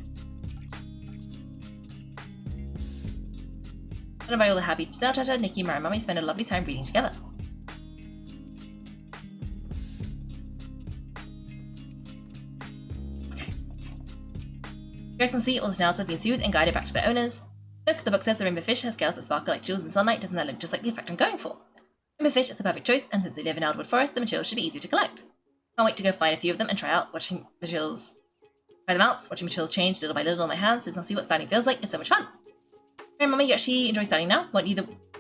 And by all the happy Snail Chatter, Nikki and Mary Mommy spend a lovely time reading together. Okay. Your Excellency, all the snails have been soothed and guided back to their owners. Look, the book says the rainbow fish has scales that sparkle like jewels in sunlight. Doesn't that look just like the effect I'm going for? Rainbow fish is the perfect choice, and since they live in Eldwood Forest, the materials should be easy to collect. Can't wait to go find a few of them and try them out, watching materials change little by little on my hands. This must see what styling feels like. It's so much fun. Hey, Mommy, you actually enjoy styling now? Weren't you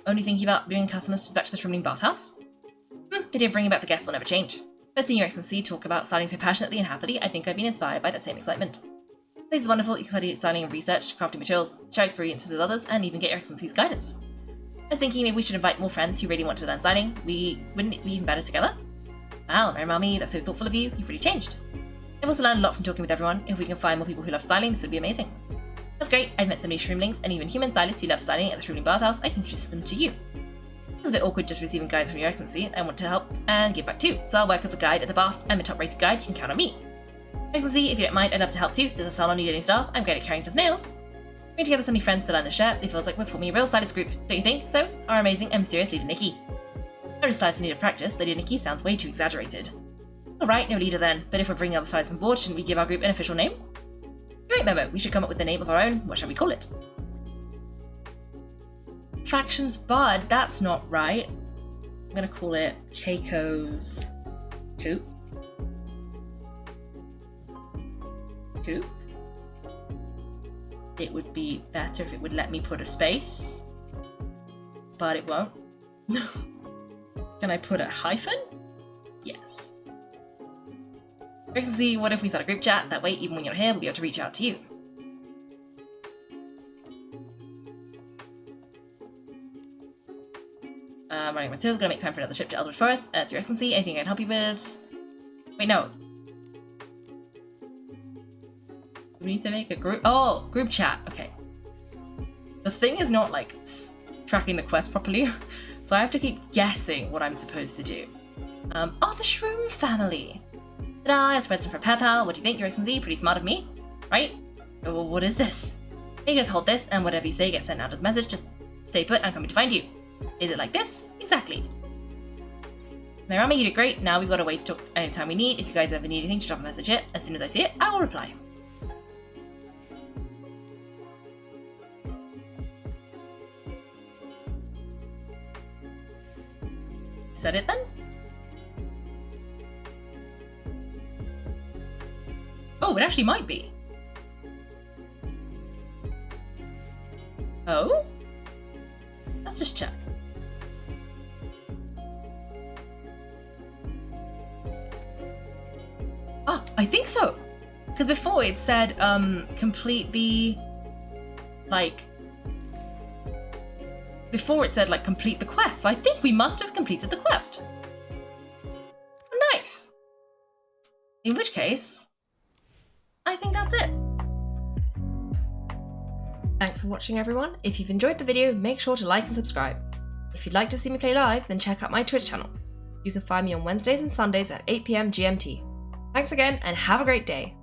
only thinking about bringing customers back to the shriveling bathhouse? The idea of bringing back the guests will never change. But seeing Your Excellency talk about styling so passionately and happily, I think I've been inspired by that same excitement. The place is wonderful. You can study styling and research, crafting materials, share experiences with others, and even get Your Excellency's guidance. I was thinking maybe we should invite more friends who really want to learn styling. Wouldn't it be even better together? Wow, Mary Mommy, that's so thoughtful of you. You've really changed. I've also learned a lot from talking with everyone. If we can find more people who love styling, this would be amazing. That's great. I've met so many shrivelings and even human stylists who love styling at the shriveling bathhouse. I can introduce them to you. It's a bit awkward just receiving guides from Your Excellency. I want to help and give back too, so I'll work as a guide at the bath. I'm a top-rated guide. You can count on me. Excellency, if you don't mind, I'd love to help too. Does the salon need any staff? I'm great at caring for snails. Bring together so many friends to learn and share. It feels like we're forming a real stylist group, don't you think? So, our amazing and mysterious leader Nikki. No stylists in need of practice. Lady Nikki sounds way too exaggerated. Alright, no leader then. But if we're bringing other stylists on board, shouldn't we give our group an official name? Great, Momo. We should come up with a name of our own. What shall we call it? Factions Bud. That's not right. I'm gonna call it Kaiko's Coop. Coop. It would be better if it would let me put a space, but it won't. Can I put a hyphen? Yes. Excellency, what if we start a group chat? That way, even when you're here, we'll be able to reach out to you. Running materials, gonna make time for another trip to Eldwood Forest. It's your Excellency, anything I can help you with? Wait, no. We need to make a group. Oh, group chat. Okay. The thing is not like tracking the quest properly, so I have to keep guessing what I'm supposed to do. Oh, the Shroom family. Ta-da! As present for PayPal. What do you think, Your Excellency? Pretty smart of me, right? Oh, what is this? You just hold this, and whatever you say gets sent out as a message. Just stay put. I'm coming to find you. Is it like this? Exactly. Nairami, you did great. Now we've got a way to talk anytime we need. If you guys ever need anything, just drop a message here. As soon as I see it, I will reply. Is that it then? Oh, it actually might be. Oh? Let's just check. Ah, I think so. Because before it said, complete the, like, before it said, like, complete the quest. So I think we must have completed the quest. Nice. In which case, I think that's it. Thanks for watching, everyone. If you've enjoyed the video, make sure to like and subscribe. If you'd like to see me play live, then check out my Twitch channel. You can find me on Wednesdays and Sundays at 8 PM GMT. Thanks again, and have a great day.